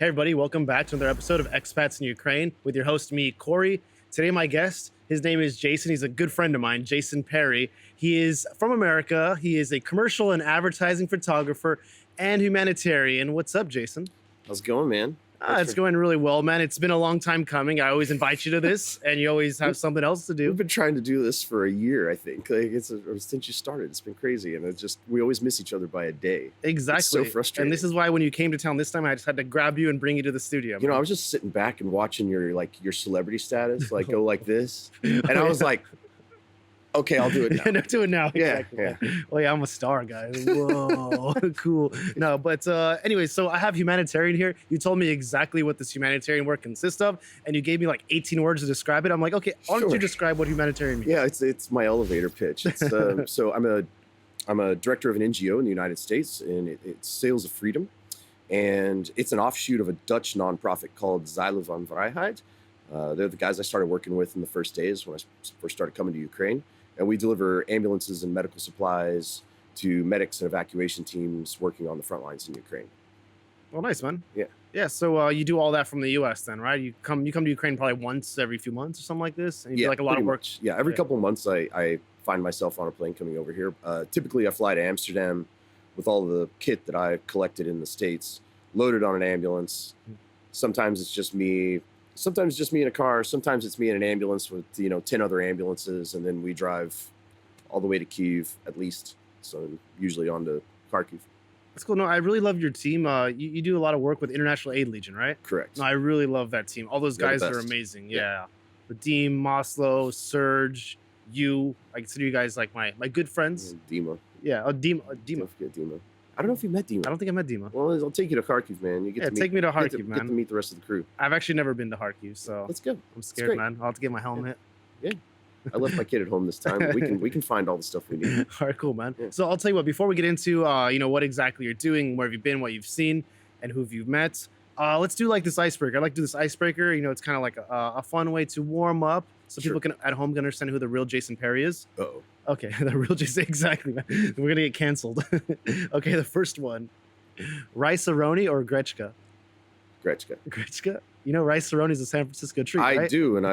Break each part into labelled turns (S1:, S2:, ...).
S1: Hey everybody, welcome back to another episode of Expats in Ukraine with your host, me, Corey. Today my guest, his name is Jason. He's a good friend of mine, Jason Perry. He is from America. He is a commercial and advertising photographer and humanitarian. What's up, Jason?
S2: How's it going, man?
S1: It's going really well, man. It's been a long time coming. I always invite you to this, and you always have something else to do.
S2: We've been trying to do this for a year, I think. Like since you started, it's been crazy, and we always miss each other by a day.
S1: Exactly.
S2: It's so frustrating.
S1: And this is why when you came to town this time, I just had to grab you and bring you to the studio.
S2: You know, I was just sitting back and watching your celebrity status, like go like this, and I was like, okay, I'll do it now.
S1: No, do it now.
S2: Yeah,
S1: Exactly.
S2: yeah.
S1: Well, yeah, I'm a star, guy. Whoa, cool. No, but anyway, so I have humanitarian here. You told me exactly what this humanitarian work consists of, and you gave me like 18 words to describe it. I'm like, okay, why don't you describe what humanitarian means?
S2: Yeah, it's my elevator pitch. It's, so I'm a director of an NGO in the United States, and it's Sales of Freedom, and it's an offshoot of a Dutch nonprofit called Zeilen van Vrijheid. They're the guys I started working with in the first days when I first started coming to Ukraine. And we deliver ambulances and medical supplies to medics and evacuation teams working on the front lines in Ukraine.
S1: Well, nice, man.
S2: Yeah.
S1: Yeah, so you do all that from the U.S. then, right? You come to Ukraine probably once every few months or something like this, and you do like a lot of work.
S2: Much. Yeah, every couple of months I find myself on a plane coming over here. Typically, I fly to Amsterdam with all the kit that I collected in the States, loaded on an ambulance. Sometimes it's just me. Sometimes just me in a car. Sometimes it's me in an ambulance with 10 other ambulances, and then we drive all the way to Kyiv at least. So usually on to Kharkiv.
S1: That's cool. No, I really love your team. You do a lot of work with International Aid Legion, right?
S2: Correct.
S1: No, I really love that team. All those
S2: They're
S1: guys
S2: the
S1: are
S2: best.
S1: amazing. Yeah. Redeem, Maslow, Surge, you. I consider you guys like my good friends.
S2: Dima.
S1: Yeah. Oh, Dima.
S2: Don't forget Dima. I don't know if you met Dima.
S1: I don't think I met Dima.
S2: Well, I'll take you to Kharkiv, man. You get to meet,
S1: take me to Kharkiv,
S2: get
S1: man.
S2: Get to meet the rest of the crew.
S1: I've actually never been to Kharkiv, so
S2: Let's go.
S1: I'm scared,
S2: great.
S1: man. I'll have to get my helmet.
S2: Yeah. I left my kid at home this time. But we can find all the stuff we need.
S1: All right, cool, man.
S2: Yeah.
S1: So I'll tell you what, before we get into, what exactly you're doing, where have you been, what you've seen, and who have you met, let's do like this icebreaker. I like to do this icebreaker. It's kind of like a fun way to warm up so
S2: Sure.
S1: people at home can understand who the real Jason Perry is.
S2: Uh-oh.
S1: Okay, the real Jason, exactly, man. We're going to get canceled. Okay, the first one, rice-a-roni or Grechka?
S2: Grechka.
S1: Grechka? Rice-a-roni is a San Francisco treat,
S2: I
S1: right?
S2: do, and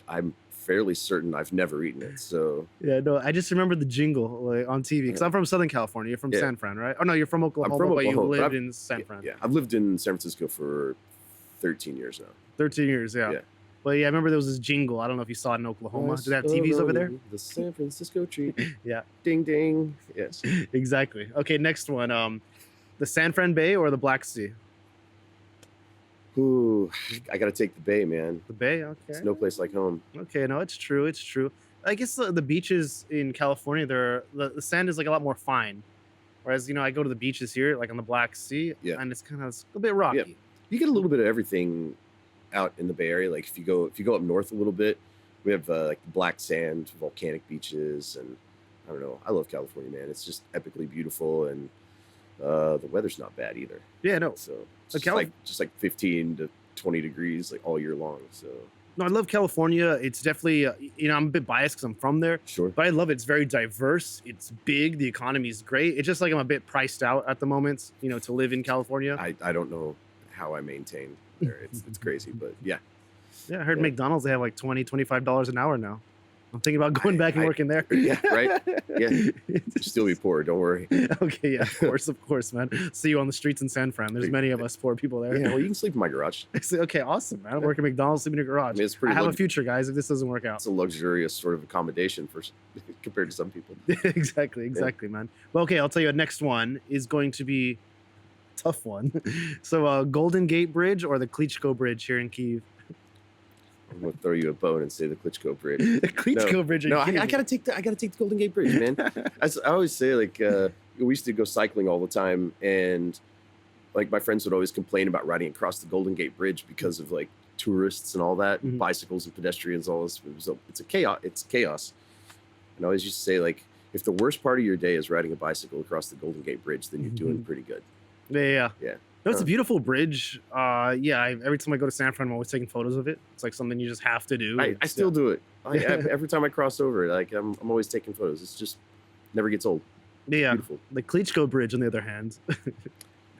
S2: I'm fairly certain I've never eaten it. So
S1: Yeah, no, I just remember the jingle like, on TV because I'm from Southern California. You're from
S2: Yeah.
S1: San Fran, right? Oh, no, you're from Oklahoma,
S2: I'm from
S1: but you
S2: Oklahoma, but
S1: lived
S2: I've-
S1: in San Fran.
S2: yeah, I've lived in San Francisco for 13 years now.
S1: 13 years, yeah.
S2: Yeah.
S1: But yeah, I remember there was this jingle. I don't know if you saw it in Oklahoma. Do they have TVs over there?
S2: The San Francisco treat.
S1: Yeah,
S2: Ding ding. Yes.
S1: exactly. Okay, next one. The San Fran Bay or the Black Sea?
S2: Ooh, I gotta take the Bay, man.
S1: The Bay, okay.
S2: It's no place like home.
S1: Okay, no, it's true. It's true. I guess the beaches in California, the sand is like a lot more fine. Whereas, I go to the beaches here, like on the Black Sea,
S2: Yeah.
S1: and it's a bit rocky.
S2: Yeah. You get a little bit of everything out in the Bay Area. Like if you go up north a little bit, we have like black sand, volcanic beaches, and I don't know. I love California, man. It's just epically beautiful, and the weather's not bad either.
S1: Yeah, no.
S2: So it's
S1: Okay,
S2: just like 15 to 20 degrees like all year long. So
S1: No, I love California. It's definitely, I'm a bit biased because I'm from there,
S2: sure.
S1: but I love it. It's very diverse. It's big. The economy is great. It's just like I'm a bit priced out at the moment, to live in California.
S2: I don't know how I maintain there. It's crazy, but yeah.
S1: Yeah, I heard
S2: Yeah.
S1: McDonald's, they have like $20, $25 an hour now. I'm thinking about going back and working there.
S2: Yeah, right? Yeah. You'll still be poor, don't worry.
S1: Okay, yeah, of course, man. See you on the streets in San Fran. There's many of us poor people there.
S2: Yeah, well, you can sleep in my garage.
S1: Okay, awesome, man. I work at McDonald's, sleep in a garage.
S2: I mean, it's
S1: I
S2: pretty
S1: have a
S2: lux-
S1: future, guys, if this doesn't work out.
S2: It's a luxurious sort of accommodation compared to some people.
S1: Exactly, man. Well, okay, I'll tell you. Next one is going to be a tough one. So, Golden Gate Bridge or the Klitschko Bridge here in Kyiv?
S2: I'm gonna throw you a bone and say the Klitschko Bridge.
S1: The Klitschko Bridge.
S2: No, I gotta take the Golden Gate Bridge, man. I always say, like, we used to go cycling all the time, and like my friends would always complain about riding across the Golden Gate Bridge because of like tourists and all that,
S1: Mhm.
S2: bicycles and pedestrians, all this. It's chaos. It's chaos. And I always used to say, like, if the worst part of your day is riding a bicycle across the Golden Gate Bridge, then you're doing pretty good.
S1: Yeah.
S2: Yeah.
S1: No, it's a beautiful bridge. Every time I go to San Fran, I'm always taking photos of it. It's like something you just have to do.
S2: I still do it. Every time I cross over, like I'm always taking photos. It's just never gets old.
S1: Yeah.
S2: Beautiful.
S1: The Klitschko Bridge, on the other hand.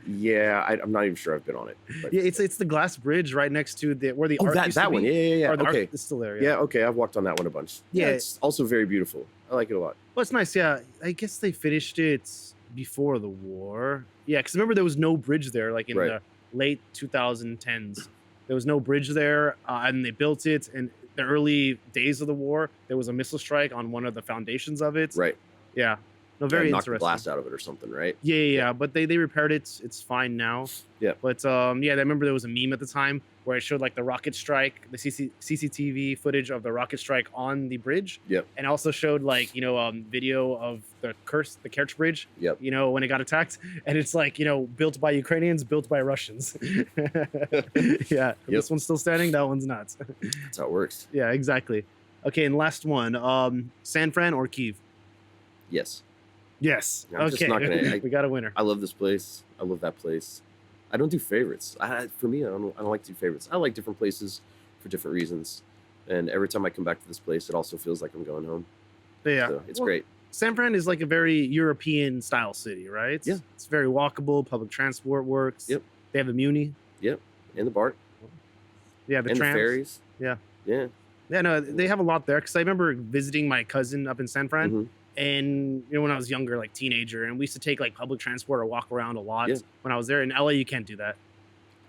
S2: Yeah, I'm not even sure I've been on it. But
S1: Yeah, it's the glass bridge right next to where the
S2: oh,
S1: Ark
S2: that
S1: used to
S2: that one.
S1: be.
S2: Yeah.
S1: Or the
S2: Okay.
S1: Ark is still there.
S2: Yeah. Okay. I've walked on that one a bunch. Yeah,
S1: Yeah.
S2: it's also very beautiful. I like it a lot.
S1: Well, it's nice. Yeah, I guess they finished it before the war. Yeah, because remember there was no bridge there, like in
S2: Right.
S1: the late 2010s. There was no bridge there, and they built it. And the early days of the war, there was a missile strike on one of the foundations of it.
S2: Right.
S1: Yeah, no,
S2: Yeah,
S1: very
S2: knocked the
S1: interesting.
S2: blast out of it or something, right?
S1: Yeah. But they repaired it. It's fine now.
S2: Yeah.
S1: But yeah, I remember there was a meme at the time where it showed like the rocket strike, the CCTV footage of the rocket strike on the bridge.
S2: Yep.
S1: And also showed like video of the Kerch Bridge.
S2: Yep.
S1: When it got attacked, and it's like built by Ukrainians, built by Russians. Yeah. This one's still standing. That one's not.
S2: That's how it works.
S1: Yeah, exactly. Okay, and last one. San Fran or Kyiv?
S2: Yes.
S1: Yes.
S2: I'm just
S1: Okay.
S2: not gonna-
S1: We got a winner.
S2: I love this place. I love that place. I don't do favorites. For me, I don't like to do favorites. I like different places for different reasons. And every time I come back to this place, it also feels like I'm going home.
S1: But yeah.
S2: So it's
S1: Well,
S2: great.
S1: San Fran is like a very European style city, right?
S2: Yeah.
S1: It's very walkable. Public transport works.
S2: Yep.
S1: They have a Muni.
S2: And the BART.
S1: Yeah, the
S2: And
S1: trams.
S2: the ferries.
S1: Yeah.
S2: Yeah.
S1: Yeah, no, they have a lot there. Because I remember visiting my cousin up in San Fran,
S2: Mhm.
S1: and when I was younger, like teenager, and we used to take like public transport or walk around a lot
S2: Yeah.
S1: when I was there. In LA, you can't do that.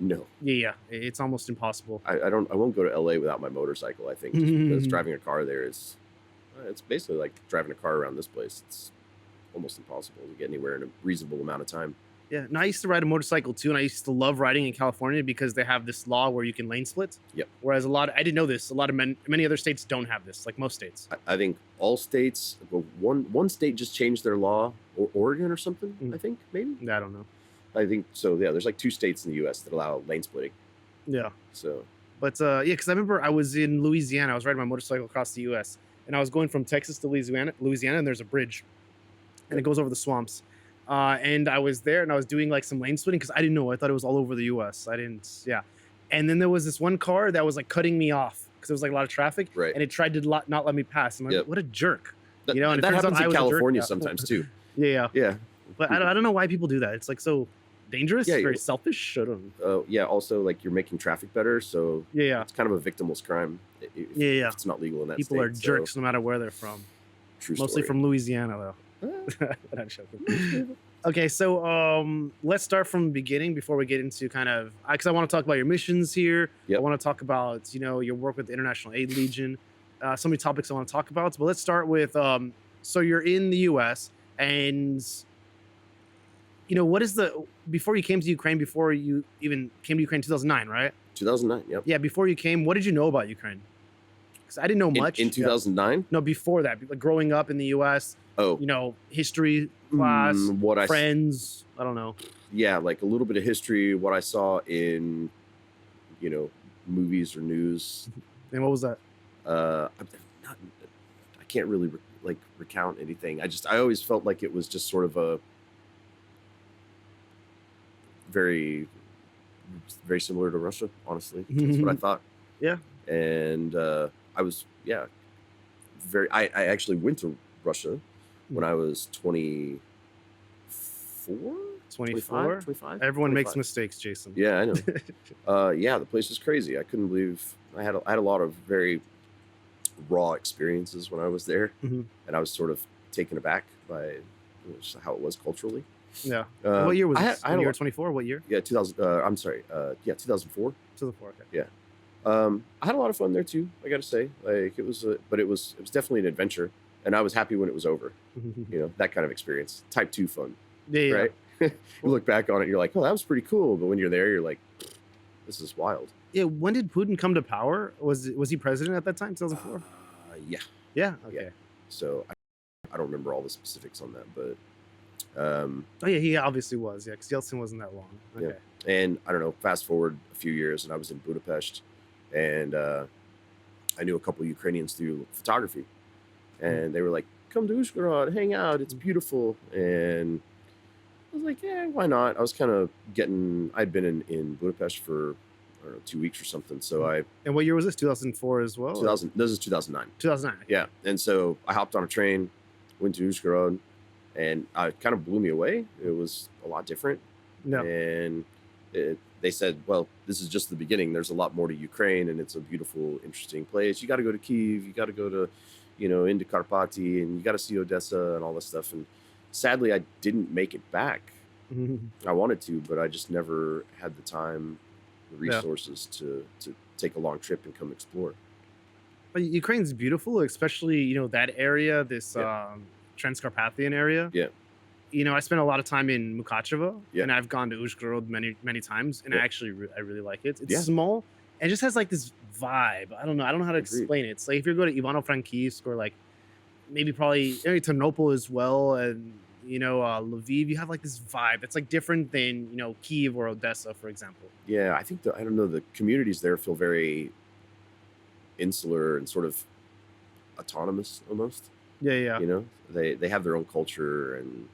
S2: No.
S1: Yeah, it's almost impossible.
S2: I won't go to LA without my motorcycle, I think. Just because driving a car there is it's basically like driving a car around this place. It's almost impossible to get anywhere in a reasonable amount of time.
S1: Yeah, and I used to ride a motorcycle too, and I used to love riding in California because they have this law where you can lane split.
S2: Yep.
S1: Whereas I didn't know this. A lot of many other states don't have this, like most states.
S2: I think all states, well, one state just changed their law, or Oregon or something.
S1: Mm.
S2: I think maybe.
S1: I don't know.
S2: I think so. Yeah, there's like 2 states in the U.S. that allow lane splitting.
S1: Yeah,
S2: So
S1: but yeah, because I remember I was in Louisiana. I was riding my motorcycle across the U.S. and I was going from Texas to Louisiana, and there's a bridge, and it goes over the swamps. And I was there, and I was doing like some lane splitting because I didn't know. I thought it was all over the U.S. I didn't. Yeah. And then there was this one car that was like cutting me off because there was like a lot of traffic,
S2: right.
S1: and it tried to not let me pass. And I'm like,
S2: Yep.
S1: what a jerk.
S2: That,
S1: and it
S2: that
S1: turns out
S2: happens
S1: I
S2: in
S1: was a jerk.
S2: California
S1: Yeah.
S2: sometimes too.
S1: Yeah.
S2: Yeah.
S1: But I don't know why people do that. It's like so dangerous,
S2: Yeah,
S1: very
S2: you-
S1: selfish. I don't.
S2: Yeah. Also, like you're making traffic better, so
S1: Yeah.
S2: it's kind of a victimless crime. If
S1: Yeah.
S2: it's not legal in that
S1: People
S2: state.
S1: are jerks no matter where they're from.
S2: True
S1: Mostly
S2: story.
S1: from Louisiana, though. But I'm joking. Okay, so let's start from the beginning before we get into kind of because I want to talk about your missions here.
S2: Yep.
S1: I want to talk about your work with the International Aid Legion. So many topics I want to talk about. But let's start with so you're in the U.S. and what is before you came to Ukraine, before you even came to Ukraine, 2009, right?
S2: 2009. Yep.
S1: Yeah, before you came, what did you know about Ukraine? Because I didn't know much.
S2: In 2009.
S1: No, before that, like growing up in the U.S.
S2: Oh.
S1: History class,
S2: what I
S1: friends. I don't know.
S2: Yeah, like a little bit of history, what I saw in, movies or news.
S1: And what was that?
S2: I can't really recount anything. I always felt like it was just sort of a very, very similar to Russia. Honestly, that's what I thought.
S1: Yeah.
S2: And I was I actually went to Russia when I was 24.
S1: 24.
S2: 25?
S1: Everyone makes
S2: 25.
S1: mistakes, Jason.
S2: Yeah, I know. Yeah, the place is crazy. I couldn't believe I had a lot of very raw experiences when I was there,
S1: Mhm.
S2: and I was sort of taken aback by just how it was culturally.
S1: Yeah. What year was
S2: I
S1: this?
S2: had
S1: When
S2: a
S1: you were
S2: lot-
S1: 24? What year?
S2: Yeah, 2000. I'm sorry. Yeah, 2004.
S1: 2004. Okay.
S2: I had a lot of fun there too. I got to say, like it was definitely an adventure, and I was happy when it was over. That kind of experience, type 2 fun,
S1: Yeah.
S2: right? You look back on it, you're like, oh, that was pretty cool. But when you're there, you're like, this is wild.
S1: Yeah. When did Putin come to power? Was he president at that time? 2004.
S2: Yeah.
S1: Yeah. Okay.
S2: So I don't remember all the specifics on that, but
S1: Oh yeah, he obviously was. Yeah, because Yeltsin wasn't that long. Okay.
S2: and I don't know. Fast forward a few years, and I was in Budapest, and I knew a couple Ukrainians through photography, and they were like, "Come to Uzhgorod, hang out. It's beautiful." And I was like, "Yeah, why not?" I was kind of I'd been in Budapest for I don't know 2 weeks or something, so I
S1: And what year was this? 2004 as well.
S2: 2000. This is 2009.
S1: 2009.
S2: Yeah, and so I hopped on a train, went to Uzhgorod, and it kind of blew me away. It was a lot different.
S1: No.
S2: And they said, well, this is just the beginning. There's a lot more to Ukraine, and it's a beautiful, interesting place. You got to go to Kyiv. You got to go to, into Karpati, and you got to see Odessa and all this stuff. And sadly, I didn't make it back. I wanted to, but I just never had the time, the
S1: Yeah.
S2: resources to take a long trip and come explore.
S1: But Ukraine's beautiful, especially, that area, this
S2: Yeah.
S1: Transcarpathian area.
S2: Yeah.
S1: I spent a lot of time in Mukachevo,
S2: Yeah.
S1: and I've gone to Uzhgorod many, many times, and
S2: Yeah.
S1: I actually I really like it. It's
S2: Yeah.
S1: small and it just has like this vibe. I don't know how to
S2: Agreed.
S1: explain it. It's like if you're going to Ivano-Frankivsk or like maybe Ternopil as well, and Lviv, you have like this vibe. It's like different than Kyiv or Odessa, for example.
S2: Yeah, I think I don't know, the communities there feel very insular and sort of autonomous almost.
S1: Yeah.
S2: They have their own culture, and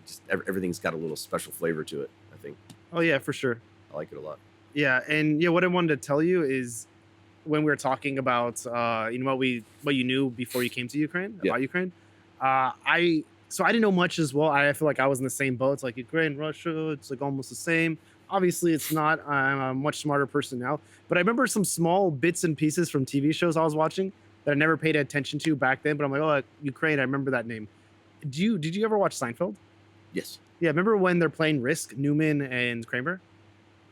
S2: just everything's got a little special flavor to it. I think
S1: Oh yeah, for sure.
S2: I like it a lot.
S1: Yeah, and what I wanted to tell you is when we were talking about what you knew before you came to Ukraine
S2: Yeah.
S1: about Ukraine, I didn't know much as well. I feel like I was in the same boat. It's like Ukraine, Russia, it's like almost the same. Obviously, it's not. I'm a much smarter person now, but I remember some small bits and pieces from TV shows I was watching that I never paid attention to back then. But I'm like, oh, Ukraine, I remember that name. Did you ever watch Seinfeld?
S2: Yes.
S1: Yeah, remember when they're playing Risk, Newman and Kramer?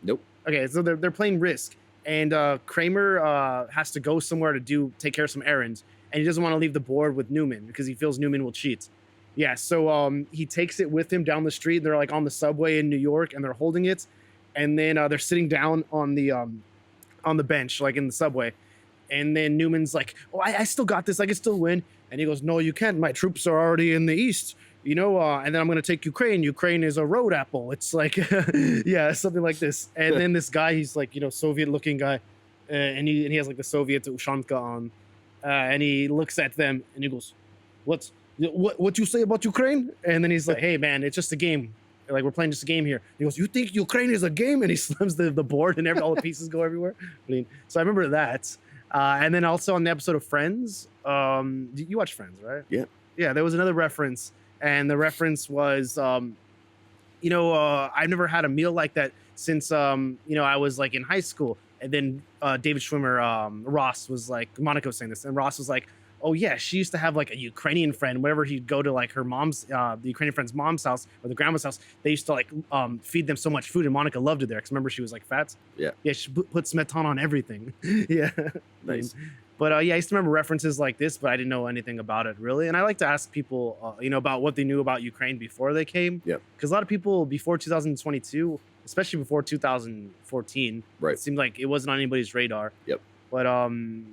S2: Nope.
S1: Okay, so they're playing Risk, and Kramer has to go somewhere to take care of some errands, and he doesn't want to leave the board with Newman because he feels Newman will cheat. Yeah, so he takes it with him down the street. They're like on the subway in New York, and they're holding it, and then they're sitting down on the bench, like in the subway, and then Newman's like, "Oh, I still got this. I can still win." And he goes, "No, you can't. My troops are already in the east." And then I'm going to take Ukraine. Ukraine is a road apple. It's like, yeah, something like this. And then this guy, he's like, Soviet looking guy. And he has like the Soviet Ushanka on. And he looks at them and he goes, what you say about Ukraine? And then he's like, hey man, it's just a game. Like we're playing just a game here. He goes, you think Ukraine is a game? And he slams the board and all the pieces go everywhere. So I remember that. And then also on the episode of Friends, you watch Friends, right?
S2: Yeah.
S1: Yeah, there was another reference. And the reference was, I've never had a meal like that since, I was like in high school. And then David Schwimmer, Ross was like, Monica was saying this, and Ross was like, oh yeah, she used to have like a Ukrainian friend. Whenever he'd go to like her mom's, the Ukrainian friend's mom's house or the grandma's house, they used to like feed them so much food, and Monica loved it there because remember she was like fat.
S2: Yeah.
S1: Yeah, she put smetana on everything. Yeah.
S2: Nice.
S1: But I used to remember references like this, but I didn't know anything about it really. And I like to ask people, about what they knew about Ukraine before they came.
S2: Yeah.
S1: Because a lot of people before 2022, especially before 2014,
S2: Right.
S1: it seemed like it wasn't on anybody's radar.
S2: Yep.
S1: But I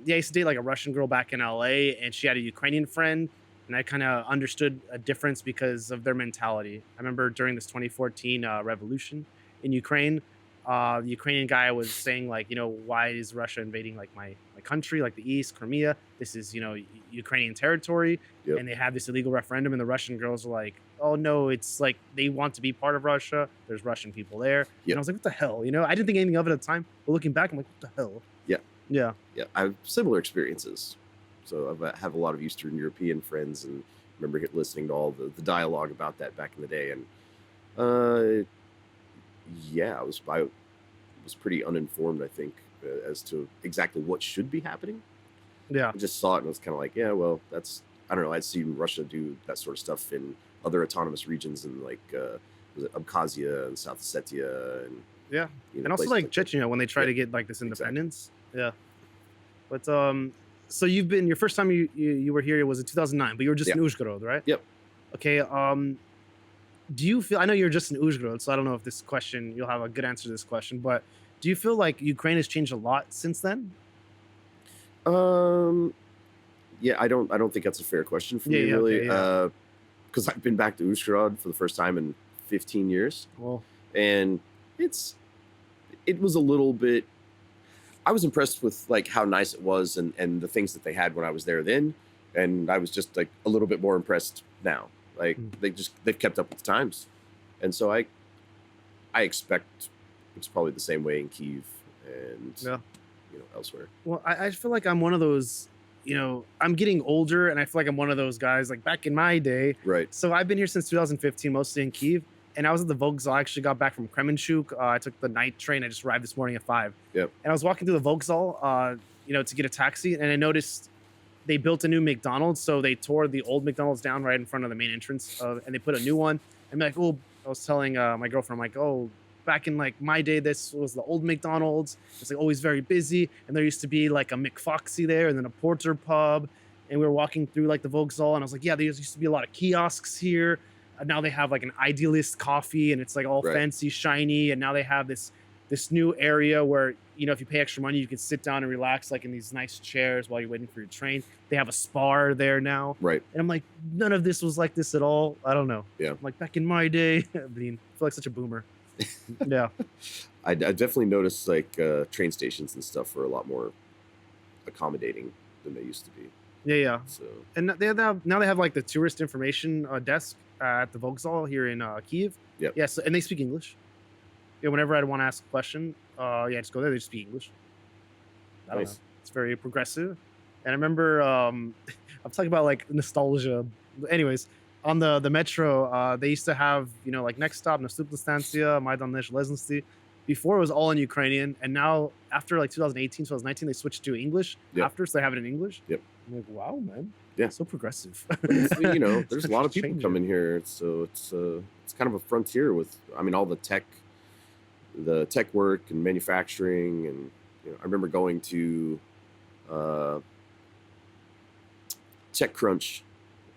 S1: used to date like a Russian girl back in LA, and she had a Ukrainian friend, and I kind of understood a difference because of their mentality. I remember during this 2014 revolution in Ukraine, the Ukrainian guy was saying like, why is Russia invading like my country, like the East, Crimea? This is, Ukrainian territory.
S2: Yep.
S1: And they have this illegal referendum, and the Russian girls are like, oh no, it's like they want to be part of Russia. There's Russian people there.
S2: Yep.
S1: And I was like, what the hell? I didn't think anything of it at the time. But looking back, I'm like, what the hell?
S2: Yeah.
S1: Yeah.
S2: Yeah, I have similar experiences. So I have a lot of Eastern European friends, and remember listening to all the dialogue about that back in the day. And yeah, I was pretty uninformed, I think, as to exactly what should be happening.
S1: Yeah.
S2: I just saw it and was kind of like, yeah, well, I don't know. I'd seen Russia do that sort of stuff in other autonomous regions, in like was it Abkhazia and South Ossetia, and
S1: Yeah. And also
S2: places
S1: like
S2: that.
S1: Chechnya when they try
S2: Yeah,
S1: to get like this
S2: exactly.
S1: independence. Yeah. But so you've been, your first time you were here was in 2009, but you were just in Uzhgorod, right?
S2: Yep.
S1: Okay. Do you feel, I know you're just in Uzhgorod, so I don't know if this question, you'll have a good answer to this question, but do you feel like Ukraine has changed a lot since then?
S2: Yeah, I don't think that's a fair question for me,
S1: Yeah,
S2: really,
S1: okay, yeah.
S2: because I've been back to Uzhhorod for the first time in 15 years,
S1: Well,
S2: and it was a little bit. I was impressed with like how nice it was, and the things that they had when I was there then, and I was just like a little bit more impressed now. Like they've kept up with the times, and so I expect it's probably the same way in Kyiv and
S1: yeah.
S2: elsewhere.
S1: Well, I feel like I'm one of those, I'm getting older, and I feel like I'm one of those guys like back in my day.
S2: Right.
S1: So I've been here since 2015, mostly in Kyiv. and I was at the Vauxhall. I actually got back from Kremenchuk. I took the night train. I just arrived this morning at 5.
S2: Yep.
S1: And I was walking through the Vauxhall, to get a taxi, and I noticed they built a new McDonald's. So they tore the old McDonald's down right in front of the main entrance, and they put a new one. And like, oh, I was telling my girlfriend, I'm like, oh, back in like my day, this was the old McDonald's. It's like always very busy, and there used to be like a McFoxy there, and then a Porter pub. And we were walking through like the Vauxhall, and I was like, yeah, there used to be a lot of kiosks here. Now they have like an Idealist coffee, and it's like all
S2: Right.
S1: fancy, shiny. And now they have this new area where if you pay extra money, you can sit down and relax like in these nice chairs while you're waiting for your train. They have a spa there now,
S2: Right.
S1: and I'm like, none of this was like this at all. I don't know.
S2: Yeah.
S1: I'm like back in my day. I mean, I feel like such a boomer. Yeah.
S2: I definitely noticed like train stations and stuff were a lot more accommodating than they used to be.
S1: Yeah.
S2: So
S1: And now they have like the tourist information desk at the Vauxhall here in Kiev.
S2: Yep.
S1: Yeah. So, and they speak English. Yeah. Whenever I want to ask a question, just go there. They just speak English. I don't
S2: Nice.
S1: know. It's very progressive. And I remember I'm talking about like nostalgia. Anyways, on the metro, they used to have like next stop Nastupna Stanция, Maidan Nezhleznosti. Before it was all in Ukrainian, and now after like 2018, 2019, they switched to English.
S2: Yep.
S1: After, so they have it in English.
S2: Yep.
S1: I'm like, wow, man.
S2: Yeah.
S1: So progressive.
S2: There's a lot of people
S1: Changing.
S2: coming here, so it's kind of a frontier with, I mean, all the tech work and manufacturing, and I remember going to TechCrunch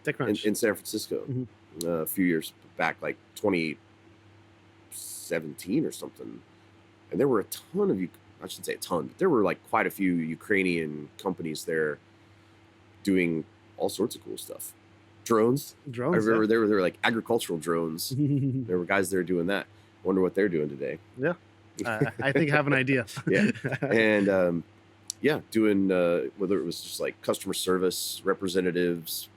S1: TechCrunch.
S2: in San Francisco
S1: Mhm.
S2: a few years back, like 2017 or something, and there were a ton of I shouldn't say a ton, but there were like quite a few Ukrainian companies there doing all sorts of cool stuff. Drones.
S1: Drones.
S2: I remember there were like agricultural drones. There were guys there doing that. Wonder what they're doing today.
S1: I think I have an idea.
S2: Yeah. And doing whether it was just like customer service representatives,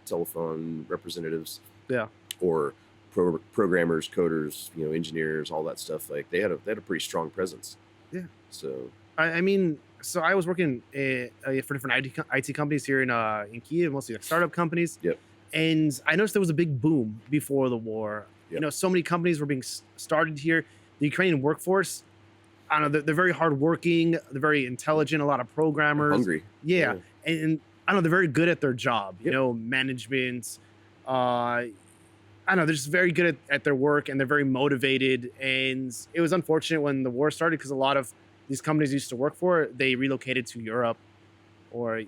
S2: telephone representatives,
S1: Yeah.
S2: or programmers, coders, engineers, all that stuff. Like they had a pretty strong presence.
S1: Yeah.
S2: So
S1: I mean, so I was working for different IT companies here in Kiev, mostly like startup companies.
S2: Yep.
S1: And I noticed there was a big boom before the war.
S2: Yep.
S1: So many companies were being started here. The Ukrainian workforce, I don't know, they're very hardworking. They're very intelligent. A lot of programmers.
S2: hungry.
S1: Yeah. And I don't know, they're very good at their job.
S2: Yep.
S1: Management. I don't know, they're just very good at their work, and they're very motivated. And it was unfortunate when the war started, because a lot of these companies used to work for, they relocated to Europe or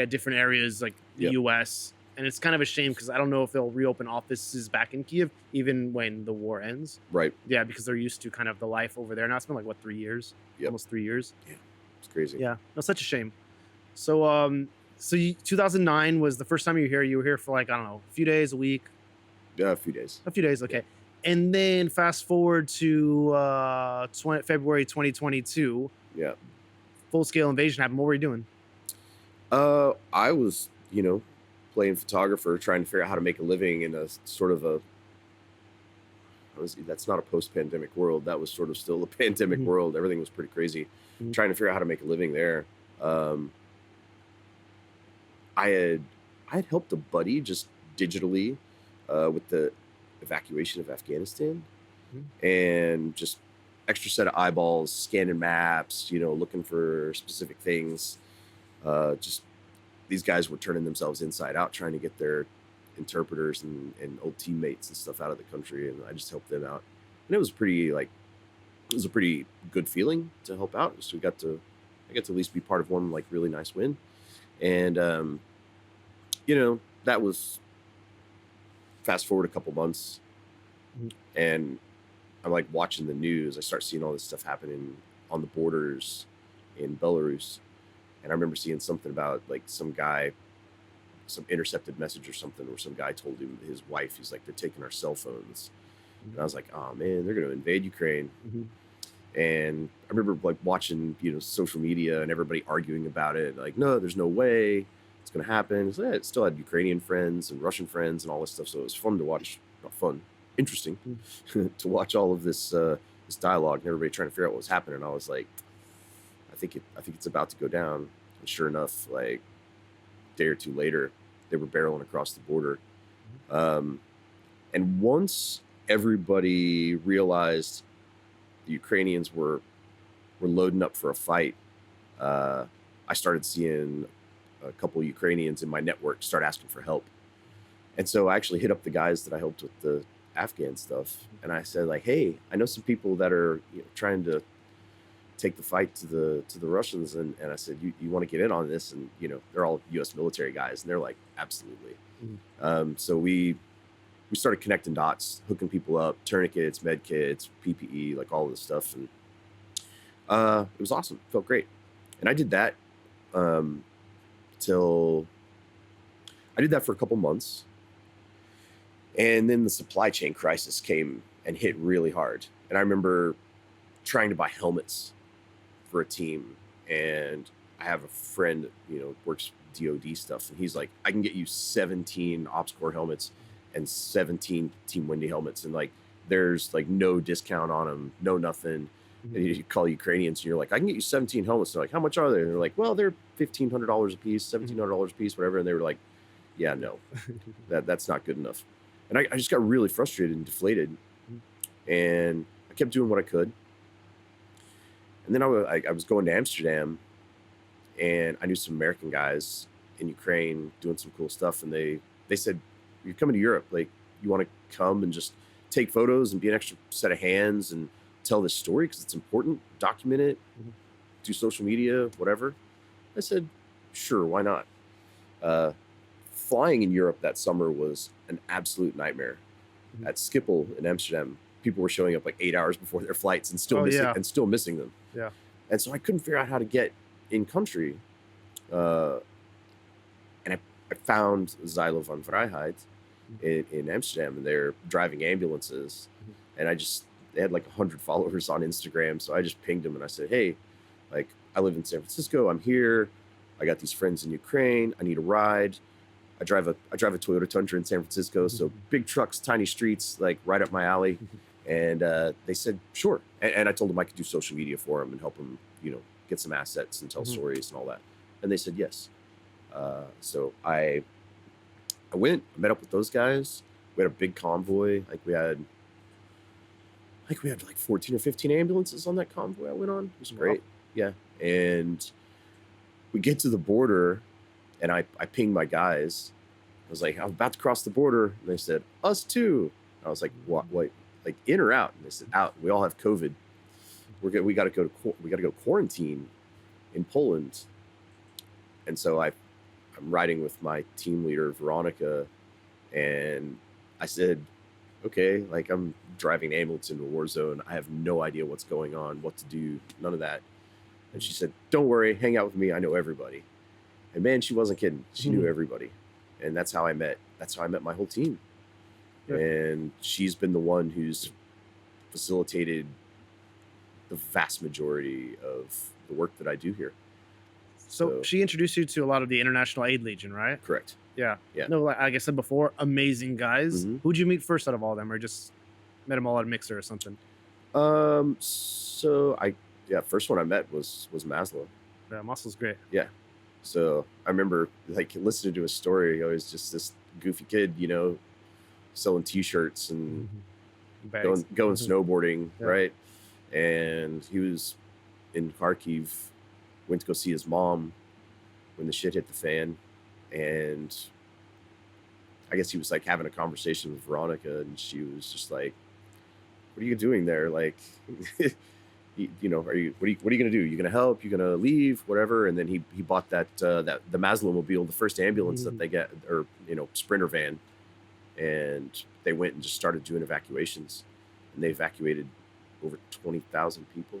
S1: different areas like the
S2: Yep.
S1: US. And it's kind of a shame, because I don't know if they'll reopen offices back in Kiev even when the war ends.
S2: Right.
S1: Yeah, because they're used to kind of the life over there. Now it's been like 3 years?
S2: Yep.
S1: Almost 3 years.
S2: It's crazy.
S1: Yeah, no, such a shame. So 2009 was the first time you were here. You were here for like, I don't know, a few days, a week.
S2: Yeah, a few days.
S1: A few days, okay. And then fast forward to February 2022,
S2: Yeah.
S1: full-scale invasion happened. What were you doing?
S2: I was, playing photographer, trying to figure out how to make a living in a sort of that's not a post-pandemic world. That was sort of still a pandemic
S1: Mhm.
S2: world. Everything was pretty crazy.
S1: Mhm.
S2: Trying to figure out how to make a living there. I had helped a buddy just digitally with the evacuation of Afghanistan, and just extra set of eyeballs, scanning maps, looking for specific things. Just these guys were turning themselves inside out, trying to get their interpreters and old teammates and stuff out of the country, and I just helped them out. And it was a pretty good feeling to help out. So I got to at least be part of one like really nice win. And that was fast forward a couple months,
S1: Mhm.
S2: and I'm like watching the news. I start seeing all this stuff happening on the borders in Belarus. And I remember seeing something about like some guy, some intercepted message or something, where some guy told his wife, he's like, they're taking our cell phones. And I was like, oh man, they're going to invade Ukraine.
S1: Mhm.
S2: And I remember like watching, social media and everybody arguing about it. Like, no, there's no way it's going to happen. So, it still had Ukrainian friends and Russian friends and all this stuff. So it was fun to watch. Not fun, interesting to watch all of this dialogue and everybody trying to figure out what was happening. I was like, I think it's about to go down. And sure enough, like a day or two later, they were barreling across the border. And once everybody realized the Ukrainians were loading up for a fight, I started seeing a couple Ukrainians in my network start asking for help. And so I actually hit up the guys that I helped with the Afghan stuff, and I said, like, hey, I know some people that are trying to take the fight to the Russians, and I said, you want to get in on this? And they're all U.S. military guys, and they're like, absolutely. So we started connecting dots, hooking people up, tourniquets, med kits, PPE, like all this stuff, and it was awesome. Felt great. And I did that till I did that for a couple months, and then the supply chain crisis came and hit really hard. And I remember trying to buy helmets for a team, and I have a friend, works DoD stuff, and he's like, I can get you 17 Ops Corps helmets and 17 Team Wendy helmets, and like there's like no discount on them, no nothing. And you call Ukrainians and you're like, I can get you 17 helmets. They're like, how much are they? And they're like, well, they're $1,500 a piece, $1,700 a piece, whatever. And they were like, yeah, no, that's not good enough. And I just got really frustrated and deflated, and I kept doing what I could. And then I was going to Amsterdam, and I knew some American guys in Ukraine doing some cool stuff. And they said, you're coming to Europe. Like, you want to come and just take photos and be an extra set of hands and tell this story because it's important, document it, do social media, whatever. I said, sure, why not? Flying in Europe that summer was an absolute nightmare. At Schiphol in Amsterdam, people were showing up like 8 hours before their flights and still missing them.
S1: Yeah.
S2: And so I couldn't figure out how to get in country. And I found Zylo van Vrijheid in Amsterdam, and they're driving ambulances. And they had like 100 followers on Instagram. So I just pinged them and I said, hey, like, I live in San Francisco. I'm here. I got these friends in Ukraine. I need a ride. I drive a Toyota Tundra in San Francisco. So big trucks, tiny streets, like right up my alley. And they said, sure. And I told them I could do social media for them and help them, get some assets and tell stories and all that. And they said, yes. So I went, I met up with those guys. We had a big convoy. We had like 14 or 15 ambulances on that convoy I went on. It was great. Yeah. And we get to the border, and I pinged my guys. I was like, I'm about to cross the border. And they said, us too. I was like, what, like in or out? And they said, out. We all have COVID. We got to go quarantine in Poland. And so I'm riding with my team leader, Veronica, and I said, okay, like, I'm driving an ambulance into a war zone. I have no idea what's going on, what to do, none of that. And she said, don't worry, hang out with me. I know everybody. And man, she wasn't kidding. She knew everybody. And that's how I met my whole team. Yeah. And she's been the one who's facilitated the vast majority of the work that I do here.
S1: So she introduced you to a lot of the International Aid Legion, right?
S2: Correct.
S1: Yeah.
S2: Yeah.
S1: No, like I said before, amazing guys. Who'd you meet first out of all of them, or just met them all at a mixer or something?
S2: So first one I met was Maslow.
S1: Yeah, Maslow's great.
S2: Yeah. So I remember like listening to his story. I was just this goofy kid, selling T-shirts and going snowboarding, right? And he was in Kharkiv, went to go see his mom when the shit hit the fan, and I guess he was like having a conversation with Veronica, and she was just like, "What are you doing there? Like, what are you gonna do? You gonna help? You gonna leave? Whatever." And then he bought the Maslow Mobile, the first ambulance that they get, or Sprinter van, and they went and just started doing evacuations, and they evacuated over 20,000 people.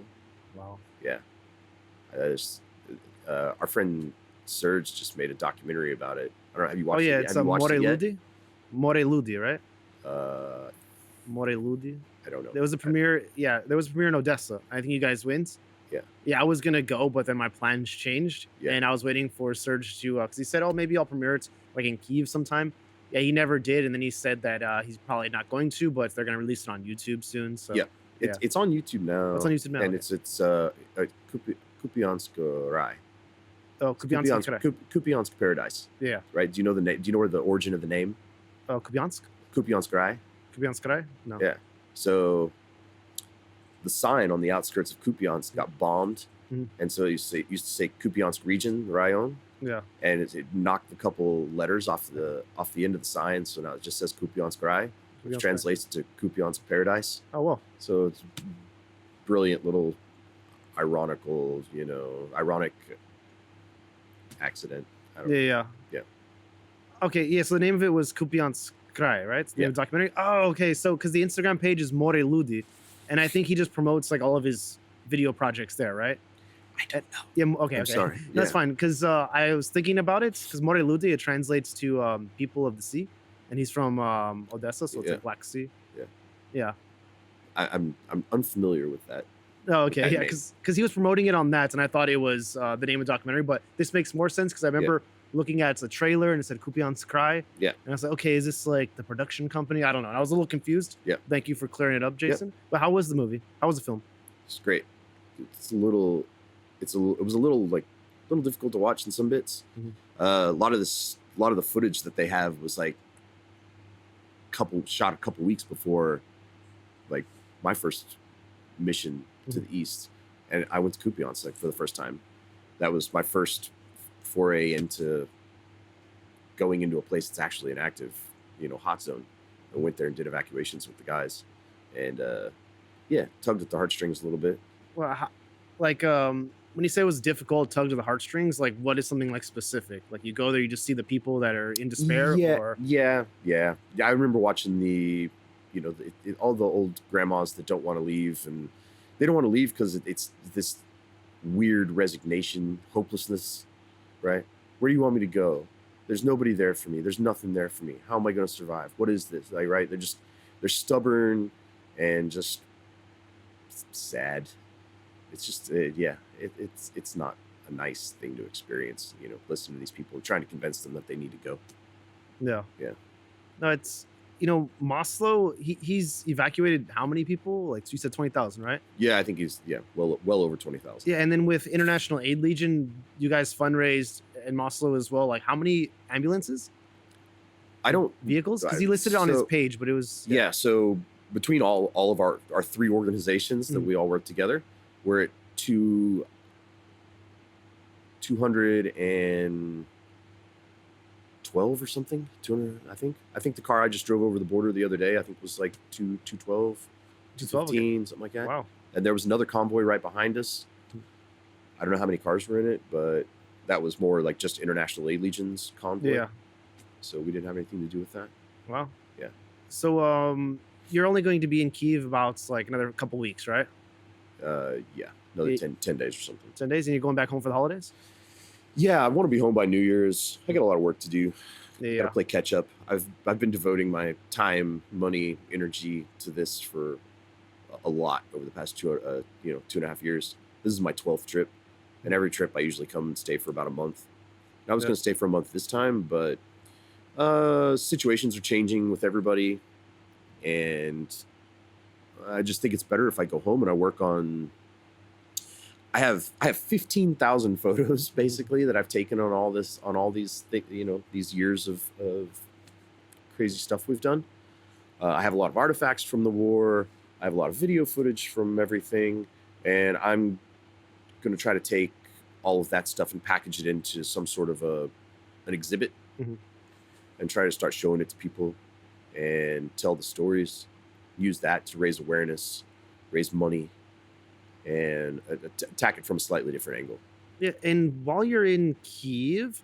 S1: Wow.
S2: Yeah. Our friend Serge just made a documentary about it. I don't know. Have you watched it?
S1: It's More Ludi? More Ludi, right? More Ludi.
S2: I don't know.
S1: There was a premiere. Yeah, there was a premiere in Odessa. I think you guys went.
S2: Yeah.
S1: Yeah, I was gonna go, but then my plans changed, and I was waiting for Serge to, because he said, "Oh, maybe I'll premiere it like in Kyiv sometime." Yeah, he never did, and then he said that he's probably not going to, but they're gonna release it on YouTube soon. So
S2: yeah, it's on YouTube now.
S1: It's on YouTube now,
S2: and it's Kupiansk Rai.
S1: Oh,
S2: Kupiansk Paradise.
S1: Yeah.
S2: Right. Do you know the name? Do you know where the origin of the name?
S1: Oh, Kupiansk.
S2: Kupiansk Rai.
S1: Kupiansk Krai? No.
S2: Yeah. So the sign on the outskirts of Kupiansk got bombed,
S1: Mhm.
S2: and so it used to say Kupiansk region, Rayon,
S1: Yeah.
S2: and it knocked a couple letters off the end of the sign, so now it just says Kupiansk Rai, which
S1: Kupiansk Krai.
S2: translates to Kupiansk Paradise.
S1: Oh, well.
S2: So it's brilliant little ironic accident. I don't know.
S1: Yeah.
S2: Yeah.
S1: Okay, yeah, so the name of it was Kupiansk Krai, right? It's the name of the documentary? Oh, okay, so because the Instagram page is More Ludi, and I think he just promotes like all of his video projects there, right?
S2: I don't know.
S1: Yeah, okay.
S2: I'm sorry.
S1: That's
S2: Yeah.
S1: fine, because I was thinking about it, because More Ludi, it translates to people of the sea, and he's from Odessa, so it's
S2: Yeah.
S1: like Black Sea.
S2: Yeah.
S1: Yeah.
S2: I'm unfamiliar with that.
S1: Oh, okay,
S2: that
S1: yeah,
S2: name.
S1: because he was promoting it on that, and I thought it was the name of the documentary, but this makes more sense because I remember looking at the trailer and it said Kupiansk Krai.
S2: Yeah.
S1: And I was like, okay, is this like the production company? I don't know. I was a little confused.
S2: Yeah.
S1: Thank you for clearing it up, Jason. But how was the movie? How was the film?
S2: It's great. It was a little difficult to watch in some bits.
S1: Mhm.
S2: A lot of the footage that they have was like shot a couple weeks before like my first mission to the east, and I went to Kupiansk like for the first time. That was my first foray into going into a place that's actually an active, hot zone. I went there and did evacuations with the guys, and tugged at the heartstrings a little bit.
S1: Well, when you say it was difficult, tugged to the heartstrings, like what is something like specific? Like you go there, you just see the people that are in despair, or
S2: Yeah. I remember watching all the old grandmas that don't want to leave, and they don't want to leave because it's this weird resignation, hopelessness, right? Where do you want me to go? There's nobody there for me. There's nothing there for me. How am I going to survive? What is this? Like, right? They're stubborn and just sad. It's just, it's not a nice thing to experience, listen to these people trying to convince them that they need to go.
S1: yeah.
S2: Yeah.
S1: No, it's Maslow. He's evacuated how many people? Like you said, 20,000, right?
S2: Yeah, I think he's well over 20,000.
S1: Yeah, and then with International Aid Legion, you guys fundraised in Maslow as well. Like how many ambulances?
S2: I don't
S1: Vehicles? Because he listed it on his
S2: so-
S1: page, but it was
S2: Yeah, so between all of our three organizations that
S1: Mhm.
S2: we all work together, we're at 212 or something. 200, I think. I think the car I just drove over the border the other day, I think was like 212,
S1: 212,
S2: 215, something like that.
S1: wow.
S2: And there was another convoy right behind us. I don't know how many cars were in it, but that was more like just International Aid Legion's convoy.
S1: Yeah,
S2: So we didn't have anything to do with that.
S1: wow.
S2: Yeah.
S1: So you're only going to be in Kyiv about like another couple weeks, right?
S2: Yeah, another
S1: Yeah.
S2: 10 days or something.
S1: 10 days, and you're going back home for the holidays?
S2: Yeah, I want to be home by New Year's. I got a lot of work to do.
S1: Yeah.
S2: Gotta play catch up. I've been devoting my time, money, energy to this for a lot over the past 2.5 years. This is my 12th trip, and every trip I usually come and stay for about a month. I was
S1: Yeah.
S2: going to stay for a month this time, but situations are changing with everybody, and I just think it's better if I go home and I work on. I have 15,000 photos basically that I've taken on all these these years of crazy stuff we've done. I have a lot of artifacts from the war. I have a lot of video footage from everything, and I'm going to try to take all of that stuff and package it into some sort of an exhibit,
S1: Mhm.
S2: and try to start showing it to people and tell the stories. Use that to raise awareness, raise money, and attack it from a slightly different angle.
S1: Yeah, and while you're in Kyiv,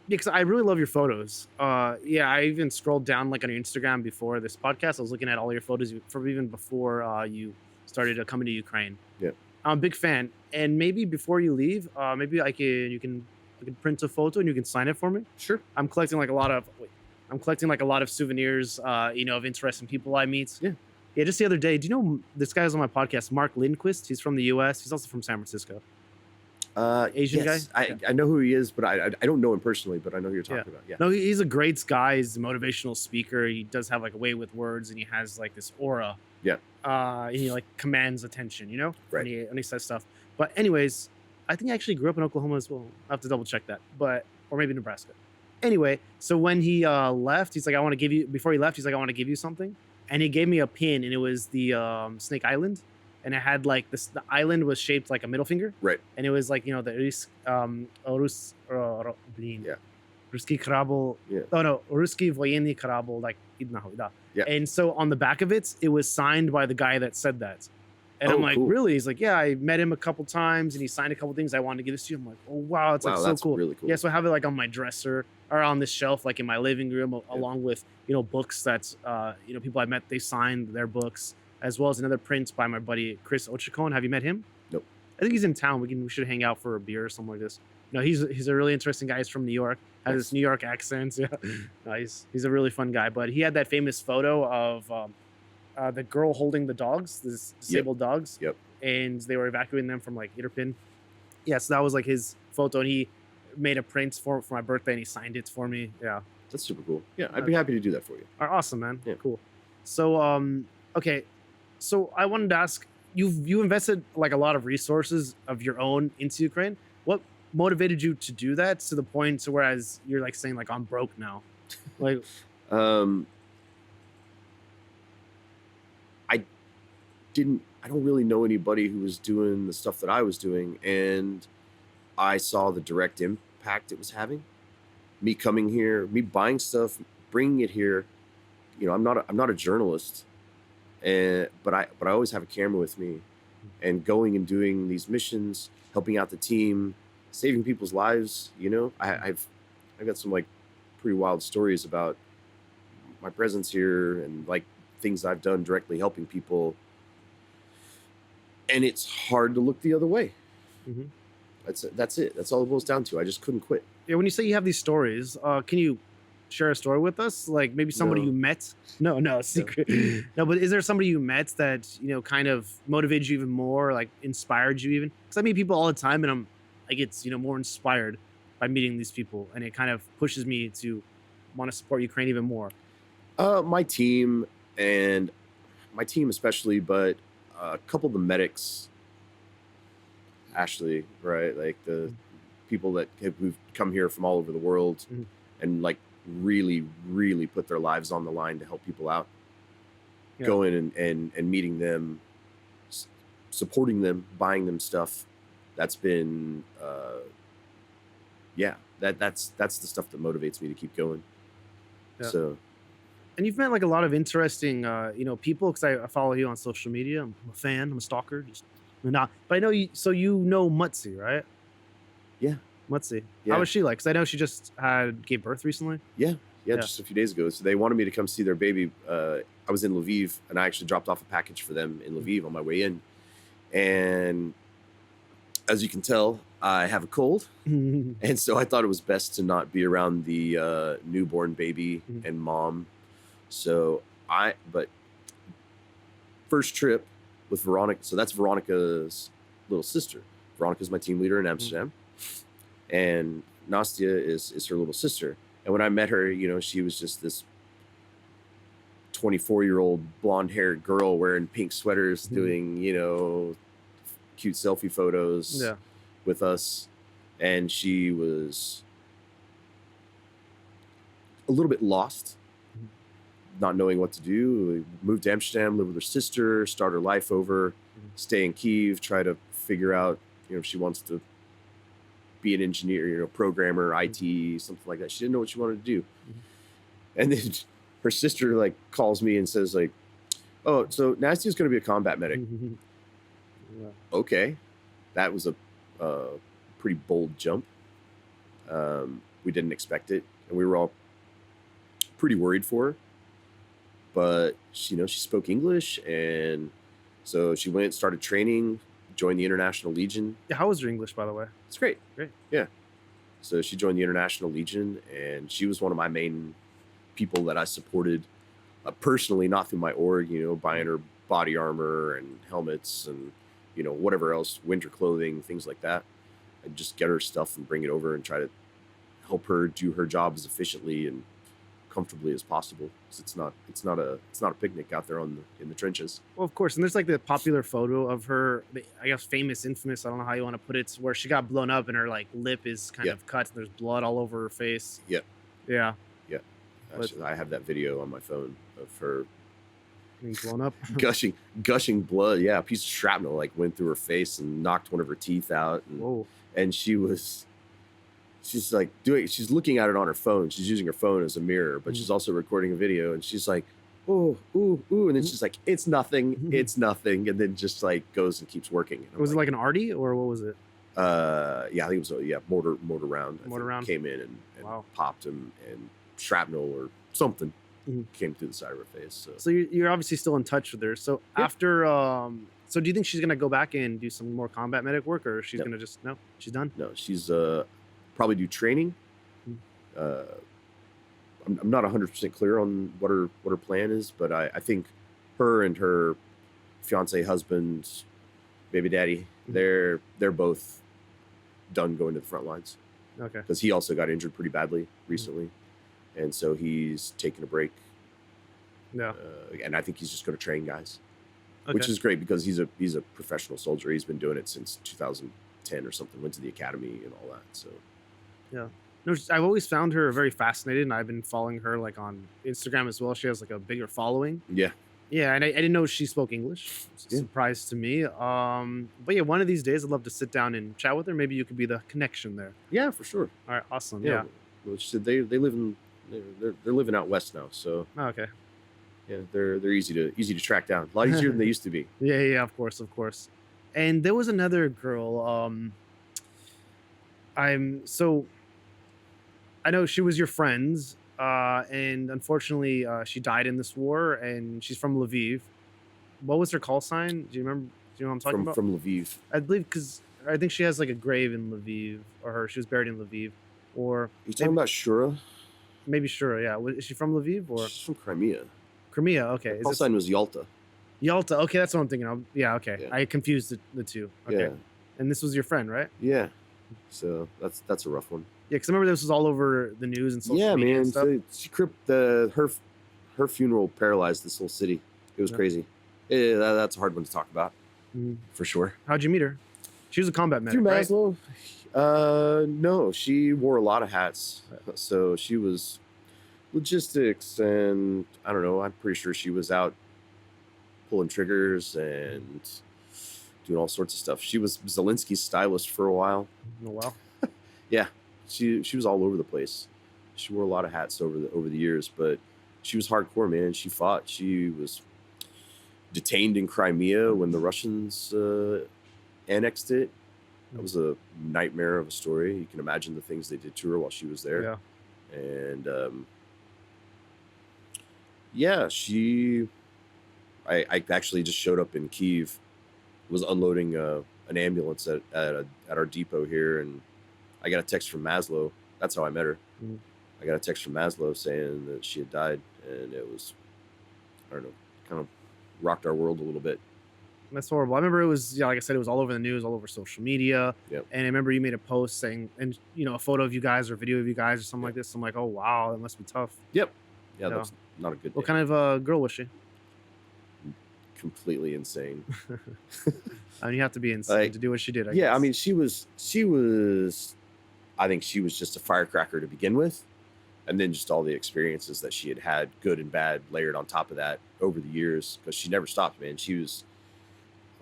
S1: because I really love your photos. Yeah, I even scrolled down like on your Instagram before this podcast. I was looking at all your photos from even before you started coming to Ukraine.
S2: Yeah.
S1: I'm a big fan. And maybe before you leave, maybe you can print a photo and you can sign it for me.
S2: Sure.
S1: I'm collecting like a lot of souvenirs, of interesting people I meet.
S2: Yeah.
S1: Yeah, just the other day, do you know this guy was on my podcast, Mark Lindquist? He's from the US. He's also from San Francisco. Asian
S2: yes,
S1: guy?
S2: I know who he is, but I don't know him personally, but I know who you're talking about. Yeah.
S1: No, he's a great guy. He's a motivational speaker. He does have like a way with words, and he has like this aura.
S2: Yeah.
S1: And he like commands attention,
S2: Right.
S1: when he says stuff. But anyways, I think I actually grew up in Oklahoma as well. I have to double check that, or maybe Nebraska. Anyway, so when he left, he's like, I want to give you, before he left, he's like, I want to give you something. And he gave me a pin, and it was the Snake Island. And it had like this, the island was shaped like a middle finger.
S2: Right.
S1: And it was like, you know, the blin.
S2: Yeah.
S1: Ruski kорабль.
S2: Yeah.
S1: Oh no, Ruski voyenny kорабль, like,
S2: Yeah.
S1: And so on the back of it, it was signed by the guy that said that. And
S2: Oh,
S1: I'm like,
S2: cool.
S1: really? He's like, yeah, I met him a couple times and he signed a couple things. I wanted to give this to you. I'm like, oh, wow, it's like
S2: Wow,
S1: so
S2: that's
S1: cool.
S2: really cool.
S1: Yeah, so I have it like on my dresser or on this shelf, like in my living room, along with, you know, books that's, you know, people I met, they signed their books, as well as another print by my buddy Chris Ochakon. Have you met him?
S2: Nope.
S1: I think he's in town. We should hang out for a beer or something like this. No, he's a really interesting guy. He's from New York. Has this New York accent. Yeah, no, he's a really fun guy. But he had that famous photo of the girl holding the dogs, this disabled dogs.
S2: Yep.
S1: And they were evacuating them from like Irpin. Yeah, so that was like his photo, and he made a print for my birthday, and he signed it for me. Yeah,
S2: That's super cool. Yeah, I'd be happy to do that for you.
S1: awesome, man.
S2: Yeah.
S1: Cool. So okay, so I wanted to ask you invested like a lot of resources of your own into Ukraine. What motivated you to do that to the point to whereas you're like saying like I'm broke now, like
S2: I don't really know anybody who was doing the stuff that I was doing, and I saw the direct impact it was having. Me coming here, me buying stuff, bringing it here. You know, I'm not a journalist, but I always have a camera with me, and going and doing these missions, helping out the team, saving people's lives. You know, I've got some like pretty wild stories about my presence here and like things I've done directly helping people. And it's hard to look the other way.
S1: Mhm.
S2: That's it. That's all it boils down to. I just couldn't quit.
S1: Yeah, when you say you have these stories, can you share a story with us? Like maybe somebody
S2: No.
S1: you met? No, secret. No, but is there somebody you met that, you know, kind of motivated you even more, like inspired you even? Because I meet people all the time, and I get, you know, more inspired by meeting these people, and it kind of pushes me to want to support Ukraine even more.
S2: My team especially, but a couple of the medics, Ashley, right? Like the people who've come here from all over the world
S1: Mhm.
S2: and like really, really put their lives on the line to help people out.
S1: Yeah.
S2: Going and meeting them, supporting them, buying them stuff. That's been, that's the stuff that motivates me to keep going.
S1: Yeah.
S2: So
S1: And you've met like a lot of interesting, you know, people, because I follow you on social media. I'm a fan. I'm a stalker. Just not, but I know you. So you know Mutsi, right?
S2: Yeah.
S1: Mutsi.
S2: Yeah.
S1: How was she like? Because I know she just gave birth recently.
S2: Yeah,
S1: Yeah.
S2: just a few days ago. So they wanted me to come see their baby. I was in Lviv, and I actually dropped off a package for them in Lviv on my way in. And as you can tell, I have a cold, and so I thought it was best to not be around the newborn baby
S1: Mhm.
S2: and mom. So but first trip with Veronica. So that's Veronica's little sister. Veronica's my team leader in Amsterdam, and Nastia is her little sister. And when I met her, you know, she was just this 24-year-old blonde-haired girl wearing pink sweaters,
S1: Mhm.
S2: doing, you know, cute selfie photos
S1: Yeah.
S2: with us. And she was a little bit lost,
S1: Mhm.
S2: not knowing what to do. Moved to Amsterdam, lived with her sister, start her life over, stay in Kyiv, try to figure out, you know, if she wants to be an engineer, you know, programmer, IT, something like that. She didn't know what she wanted to do. And then her sister like calls me and says like, "Oh, so Nastia's going to be a combat medic."
S1: Yeah.
S2: Okay, that was a pretty bold jump. We didn't expect it, and we were all pretty worried for her. But she, you know, she spoke English, and so she went, started training, joined the International Legion.
S1: Yeah, how was your English, by the way?
S2: It's great.
S1: Great.
S2: Yeah. So she joined the International Legion, and she was one of my main people that I supported personally, not through my org, you know, buying her body armor and helmets and, you know, whatever else, winter clothing, things like that. I'd just get her stuff and bring it over and try to help her do her job as efficiently and comfortably as possible. 'Cause it's not a picnic out there in the trenches.
S1: Well, of course. And there's like the popular photo of her, I guess famous, infamous, I don't know how you want to put it, where she got blown up and her like lip is kind
S2: Yeah.
S1: of cut. There's blood all over her face.
S2: Yep.
S1: Yeah.
S2: Yeah,
S1: But
S2: actually, I have that video on my phone of her
S1: being blown up.
S2: gushing blood. Yeah, a piece of shrapnel like went through her face and knocked one of her teeth out,
S1: Whoa.
S2: and she's like she's looking at it on her phone. She's using her phone as a mirror, but
S1: Mhm.
S2: she's also recording a video, and she's like, oh, ooh, ooh, and then she's like, it's nothing, it's nothing, and then just like goes and keeps working. And I'm
S1: Was it like an arty or what was it?
S2: yeah, I think it was a mortar round.
S1: Mortar round?
S2: Came in and
S1: Wow.
S2: popped him, and shrapnel or something
S1: Mhm.
S2: came through the side of her face.
S1: So you're obviously still in touch with her. So
S2: Yeah.
S1: after so do you think she's gonna go back and do some more combat medic work, or she's
S2: No.
S1: gonna just no? She's done.
S2: No, she's probably do training.
S1: Mhm.
S2: I'm not 100% clear on what her plan is, but I think her and her fiance, husband, baby daddy,
S1: Mhm.
S2: they're both done going to the front lines,
S1: Okay.
S2: because he also got injured pretty badly recently, and so he's taking a break.
S1: Yeah.
S2: And I think he's just going to train guys,
S1: Okay.
S2: which is great because he's a professional soldier. He's been doing it since 2010 or something. Went to the academy and all that. So
S1: Yeah. No, I've always found her very fascinated, and I've been following her like on Instagram as well. She has like a bigger following.
S2: yeah,
S1: Yeah, and I didn't know she spoke English. It's a
S2: Yeah.
S1: surprise to me. But yeah, one of these days I'd love to sit down and chat with her. Maybe you could be the connection there.
S2: yeah, for sure.
S1: All right, awesome.
S2: Yeah.
S1: Yeah.
S2: Well, she said they live in they're living out west now, so
S1: Oh, okay.
S2: yeah, they're easy to track down. A lot easier than they used to be.
S1: Yeah, of course, of course. And there was another girl. I know she was your friend's, and unfortunately, she died in this war, and she's from Lviv. What was her call sign? Do you remember? Do you know what I'm talking about?
S2: From Lviv.
S1: I believe because I think she has like a grave in Lviv, or she was buried in Lviv, or
S2: You talking about Shura?
S1: maybe sure. Yeah, is she from Lviv or
S2: She's from Crimea.
S1: Crimea? Okay,
S2: Her
S1: is
S2: call
S1: this
S2: sign was Yalta.
S1: Yalta? Okay, that's what I'm thinking of. Yeah, okay,
S2: Yeah.
S1: I confused the two. Okay,
S2: Yeah,
S1: and this was your friend, right?
S2: yeah. So that's a rough one.
S1: Yeah, because I remember this was all over the news and social
S2: Yeah,
S1: media
S2: man.
S1: and stuff.
S2: Her funeral paralyzed this whole city. It was
S1: Yeah.
S2: crazy. That's a hard one to talk about,
S1: Mhm.
S2: for sure.
S1: How'd you meet her? She was a combat medic,
S2: Through
S1: right?
S2: Maslow? No, she wore a lot of hats. So she was logistics, and I don't know. I'm pretty sure she was out pulling triggers and doing all sorts of stuff. She was Zelensky's stylist for a while.
S1: Oh wow.
S2: Yeah, she was all over the place. She wore a lot of hats over the years, but she was hardcore, man. She fought. She was detained in Crimea when the Russians annexed it. That was a nightmare of a story. You can imagine the things they did to her while she was there.
S1: Yeah.
S2: And yeah, I actually just showed up in Kyiv, was unloading an ambulance at our depot here, and I got a text from Maslow. That's how I met her.
S1: Mhm.
S2: I got a text from Maslow saying that she had died, and it was, I don't know, kind of rocked our world a little bit.
S1: That's horrible. I remember it was, yeah, like I said, it was all over the news, all over social media.
S2: Yep.
S1: And I remember you made a post saying, and a photo of you guys or video of you guys or something like this. I'm like, oh wow, that must be tough.
S2: Yep. Yeah,
S1: Yeah.
S2: that was not a good
S1: What
S2: day.
S1: kind of girl was she?
S2: Completely insane.
S1: I mean, you have to be insane
S2: Like,
S1: to do what she did. I
S2: Yeah, I
S1: guess.
S2: mean, she was. I think she was just a firecracker to begin with, and then just all the experiences that she had, good and bad, layered on top of that over the years, because she never stopped, man. She was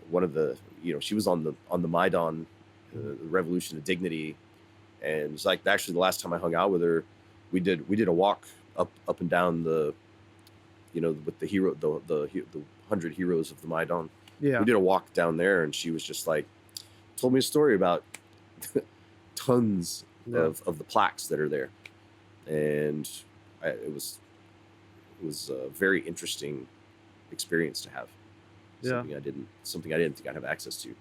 S2: one of the, she was on the Maidan, the Revolution of Dignity, and it's like actually the last time I hung out with her, we did a walk up and down the, with the 100 heroes of the Maidan.
S1: Yeah.
S2: We did a walk down there, and she was just like, told me a story about tons
S1: Yeah.
S2: of the plaques that are there, and it was a very interesting experience to have.
S1: Yeah.
S2: Something I didn't think I'd have access to.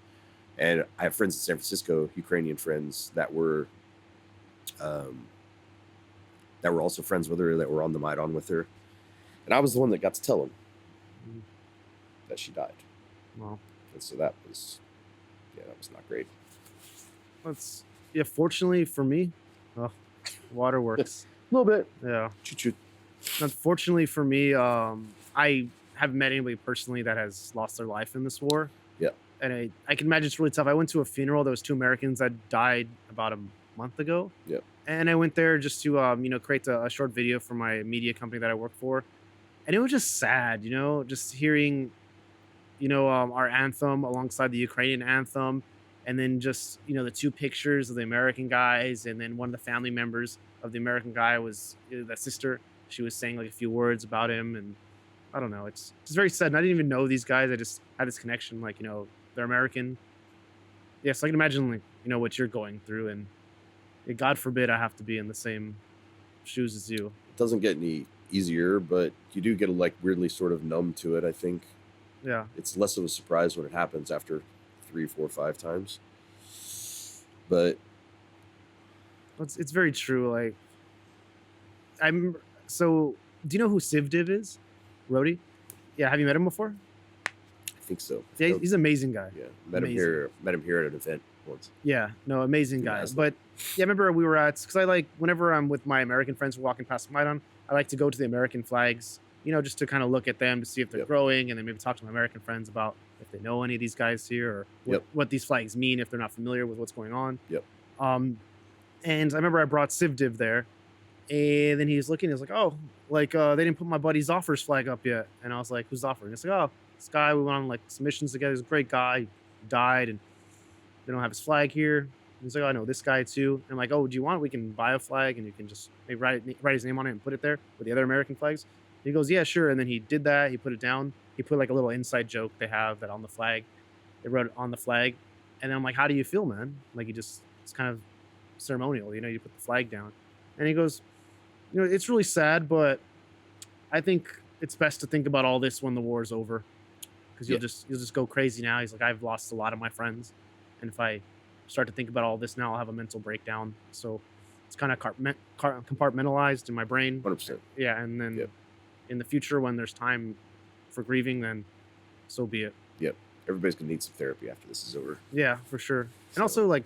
S2: And I have friends in San Francisco, Ukrainian friends that were also friends with her, that were on the Maidan with her, and I was the one that got to tell them
S1: Mhm.
S2: that she died.
S1: Well,
S2: And so that was not great.
S1: that's yeah. Fortunately for me, oh, waterworks.
S2: A little bit.
S1: Yeah.
S2: Choo-choo.
S1: Unfortunately for me, I haven't met anybody personally that has lost their life in this war.
S2: Yeah.
S1: And I can imagine it's really tough. I went to a funeral. There was 2 Americans that died about a month ago.
S2: Yep.
S1: And I went there just to create a short video for my media company that I work for, and it was just sad, just hearing our anthem alongside the Ukrainian anthem, and then just the two pictures of the American guys, and then one of the family members of the American guy was that sister. She was saying like a few words about him, and I don't know. It's just very sad. And I didn't even know these guys. I just had this connection, like they're American. Yeah, so I can imagine like what you're going through, and God forbid I have to be in the same shoes as you.
S2: It doesn't get any easier, but you do get like weirdly sort of numb to it. I think
S1: Yeah,
S2: it's less of a surprise when it happens after 3, 4, 5 times. But
S1: it's very true. Like I'm so. Do you know who Sivdiv is? Rody? Yeah, have you met him before?
S2: I think so.
S1: Yeah, he's an amazing guy.
S2: Yeah, met him
S1: Amazing.
S2: here. Met him here at an event once.
S1: Yeah, no, amazing guy.
S2: Nice.
S1: But yeah, I remember we were at, because I like, whenever I'm with my American friends walking past Maidan, I like to go to the American flags, just to kind of look at them to see if they're
S2: Yep.
S1: growing, and then maybe talk to my American friends about if they know any of these guys here, or
S2: Yep.
S1: what these flags mean if they're not familiar with what's going on.
S2: Yep.
S1: And I remember I brought Sivdiv there, and then he was looking, he was like, oh, like they didn't put my buddy's offers flag up yet. And I was like, who's offering? It's like, oh, this guy, we went on like some missions together. He's a great guy, he died, and they don't have his flag here. He's like, oh, I know this guy too. And I'm like, oh, do you want? We can buy a flag, and you can just maybe write his name on it and put it there with the other American flags. He goes, yeah, sure. And then he did that. He put it down. He put like a little inside joke they have that on the flag. They wrote it on the flag. And then I'm like, how do you feel, man? Like, it's kind of ceremonial, you put the flag down. And he goes, it's really sad, but I think it's best to think about all this when the war's over, because you'll just go crazy now. He's like, I've lost a lot of my friends, and if I start to think about all this now, I'll have a mental breakdown. So it's kind of compartmentalized in my brain.
S2: 100%.
S1: Yeah, and then
S2: Yep.
S1: in the future, when there's time for grieving, then so be it.
S2: Yep. Everybody's gonna need some therapy after this is over.
S1: Yeah, for sure. And
S2: So,
S1: also, like,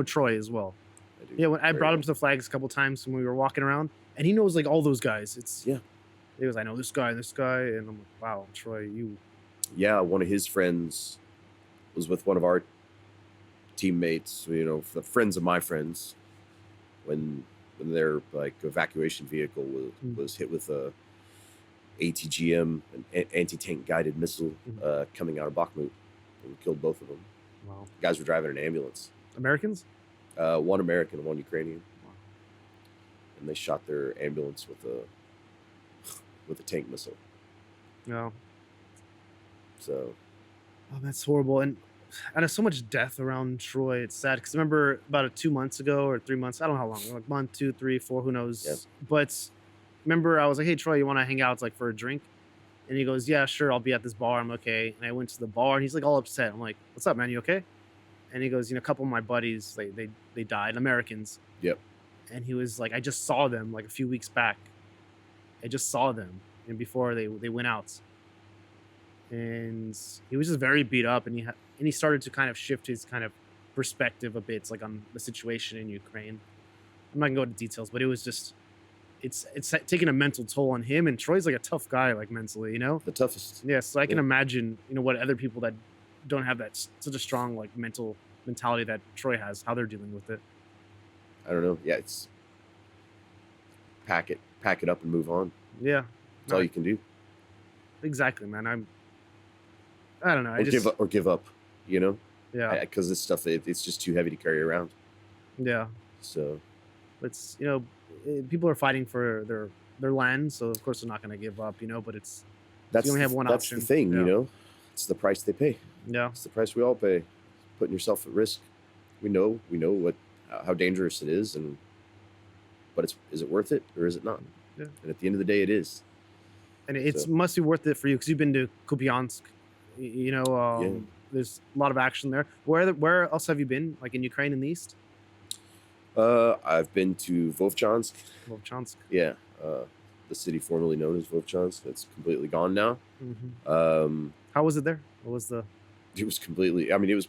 S1: Troy as well.
S2: I do.
S1: Yeah, when I
S2: Very
S1: brought him
S2: well.
S1: to the flags a couple times when we were walking around, and he knows like all those guys.
S2: Yeah.
S1: He goes, I know this guy and this guy, and I'm like, wow, Troy, you.
S2: Yeah, one of his friends was with one of our teammates. The friends of my friends, when their like evacuation vehicle was hit with a ATGM, an anti-tank guided missile, coming out of Bakhmut, and killed both of them.
S1: Wow.
S2: Guys were driving an ambulance.
S1: Americans?
S2: One American and one Ukrainian,
S1: Wow.
S2: and they shot their ambulance with a tank missile.
S1: No.
S2: So
S1: Oh, that's horrible. And there's so much death around Troy. It's sad because I remember about 2 months ago or 3 months, I don't know how long, like month, 2, 3, 4, who knows.
S2: Yeah.
S1: But remember, I was like, hey, Troy, you want to hang out? It's like for a drink. And he goes, yeah, sure. I'll be at this bar. I'm okay. And I went to the bar, and he's like all upset. I'm like, what's up, man? You okay? And he goes, a couple of my buddies, they died, Americans.
S2: Yep.
S1: And he was like, I just saw them like a few weeks back. I just saw them, and before they went out. And he was just very beat up, and he started to kind of shift his kind of perspective a bit, like on the situation in Ukraine. I'm not gonna go into details, but it was just it's taking a mental toll on him. And Troy's like a tough guy, like mentally,
S2: the toughest.
S1: Yeah, so I can
S2: Yeah.
S1: imagine, what other people that don't have that such a strong like mentality that Troy has, how they're dealing with it.
S2: I don't know. Yeah, it's pack it up and move on.
S1: Yeah,
S2: That's all you can do.
S1: exactly, man. I don't know.
S2: Or give up.
S1: Yeah,
S2: Because this stuff it's just too heavy to carry around.
S1: yeah.
S2: So
S1: It's people are fighting for their land, so of course they're not going to give up. But it's
S2: that's
S1: only have one
S2: that's
S1: option.
S2: the thing.
S1: Yeah.
S2: It's the price they pay.
S1: yeah,
S2: It's the price we all pay. Putting yourself at risk. We know how dangerous it is, but is it worth it or is it not?
S1: Yeah.
S2: And at the end of the day, it is.
S1: and it's
S2: So-
S1: must be worth it for you because you've been to Kupiansk.
S2: Yeah.
S1: There's a lot of action there. Where else have you been? Like in Ukraine in the east?
S2: I've been to Vovchansk.
S1: Volchansk.
S2: Yeah, the city formerly known as Vovchansk. That's completely gone now.
S1: Mm-hmm.
S2: Um,
S1: How was it there? What was the?
S2: it was completely. I mean, it was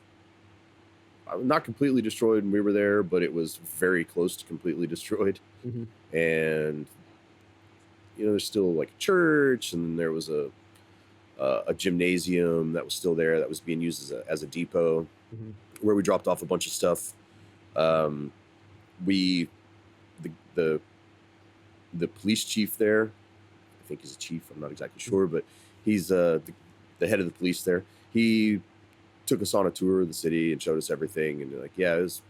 S2: not completely destroyed when we were there, but it was very close to completely destroyed.
S1: Mhm.
S2: And there's still like a church, and there was a gymnasium that was still there that was being used as a depot
S1: Mhm.
S2: where we dropped off a bunch of stuff. We the the police chief there. I think he's a chief. I'm not exactly sure, but he's the head of the police there. He took us on a tour of the city and showed us everything. And like, yeah, it was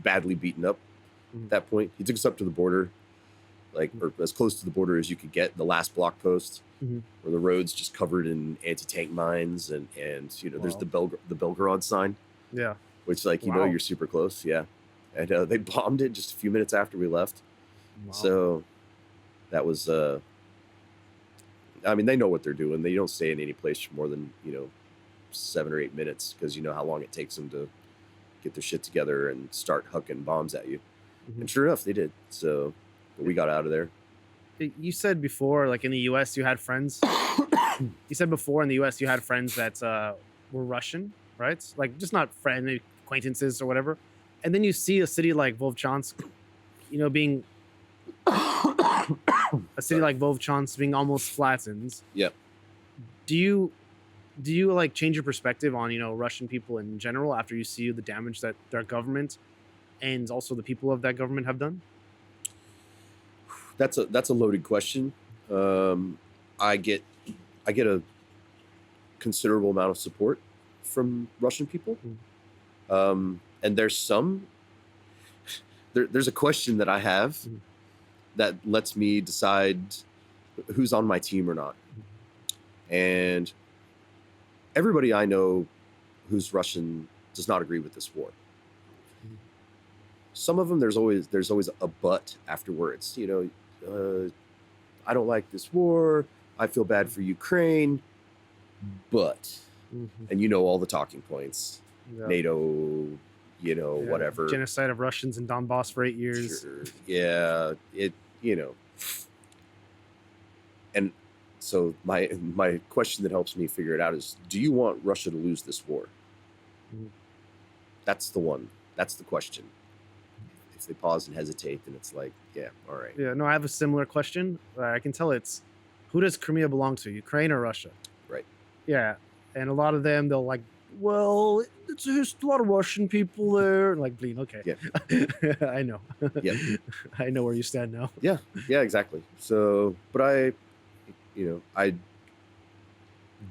S2: badly beaten up at that point. He took us up to the border, like, or as close to the border as you could get, the last block post, where the road's just covered in anti-tank mines, and there's the Belgorod sign,
S1: Yeah.
S2: which, like, you're super close. Yeah. And they bombed it just a few minutes after we left.
S1: Wow.
S2: So that was I mean, they know what they're doing. They don't stay in any place for more than 7 or 8 minutes, because you know how long it takes them to get their shit together and start hucking bombs at you. And sure enough, they did. So we got out of there.
S1: You said before, like in the U.S., you had friends. You said before in the U.S. you had friends that were Russian, right? Like, just not friends, maybe acquaintances or whatever. And then you see a city like Volchansk, being a city like Volchansk being almost flattened.
S2: Yep.
S1: Do you like change your perspective on Russian people in general after you see the damage that their government and also the people of that government have done?
S2: That's a loaded question. I get a considerable amount of support from Russian people, and there's there's a question that I have that lets me decide who's on my team or not. And everybody I know who's Russian does not agree with this war. Some of them, there's always a but afterwards. I don't like this war. I feel bad for Ukraine, but, and all the talking points. Yeah. NATO, whatever.
S1: Genocide of Russians in Donbass for 8 years.
S2: Sure. Yeah, And so my question that helps me figure it out is, do you want Russia to lose this war? That's the one. That's the question. If they pause and hesitate, then it's like, yeah, all right.
S1: Yeah, no, I have a similar question. I can tell it's, who does Crimea belong to, Ukraine or Russia?
S2: Right.
S1: Yeah, and a lot of them, they'll like, well, there's a lot of Russian people there. Like, bleed, okay.
S2: Yeah.
S1: I know.
S2: Yeah.
S1: I know where you stand now.
S2: Yeah, exactly. So, but I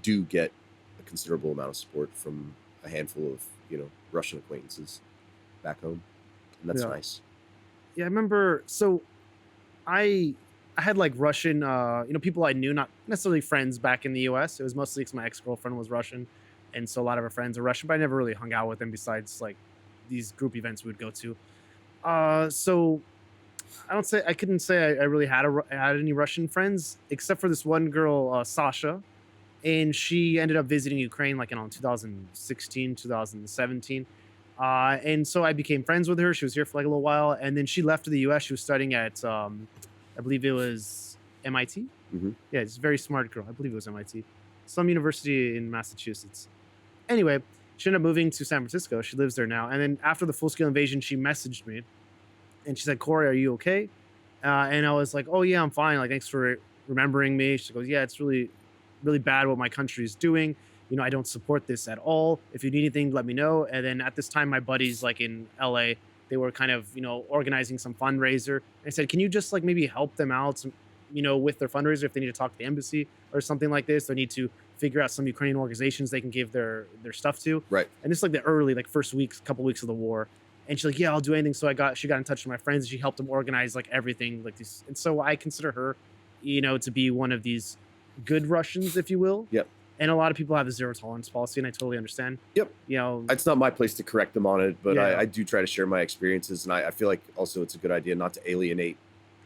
S2: do get a considerable amount of support from a handful of, Russian acquaintances back home. And that's nice.
S1: Yeah, I remember. So I had like Russian, people I knew, not necessarily friends back in the US. It was mostly because my ex-girlfriend was Russian. And so a lot of her friends are Russian, but I never really hung out with them besides like these group events we would go to. So I couldn't say I really had any Russian friends, except for this one girl, Sasha. And she ended up visiting Ukraine like in 2016, 2017. And so I became friends with her. She was here for like a little while. And then she left to the US. She was studying at, I believe it was MIT. Yeah, it's a very smart girl. I believe it was MIT. Some university in Massachusetts. Anyway, she ended up moving to San Francisco. She lives there now. And then after the full-scale invasion, she messaged me. And she said, Corey, are you okay? And I was like, oh, yeah, I'm fine. Like, thanks for remembering me. She goes, yeah, it's really, really bad what my country is doing. I don't support this at all. If you need anything, let me know. And then at this time, my buddies like in LA, they were kind of, organizing some fundraiser. I said, can you just like maybe help them out, with their fundraiser if they need to talk to the embassy or something like this? They need to figure out some Ukrainian organizations they can give their stuff to.
S2: Right.
S1: And this is like the early, like first weeks, couple weeks of the war. And she's like, yeah, I'll do anything. So she got in touch with my friends and she helped them organize like everything like this. And so I consider her, to be one of these good Russians, if you will.
S2: Yep.
S1: And a lot of people have a zero tolerance policy, and I totally understand.
S2: Yep. It's not my place to correct them on it, but I do try to share my experiences. And I feel like also it's a good idea not to alienate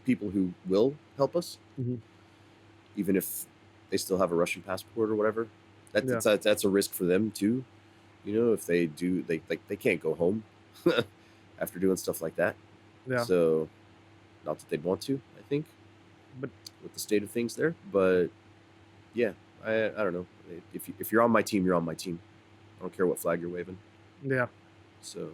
S2: people who will help us, even if they still have a Russian passport or whatever. That's a risk for them too. If they do, they can't go home after doing stuff like that.
S1: Yeah.
S2: So, not that they'd want to, I think, but with the state of things there. But yeah, I don't know. If you're on my team, you're on my team. I don't care what flag you're waving.
S1: Yeah.
S2: So,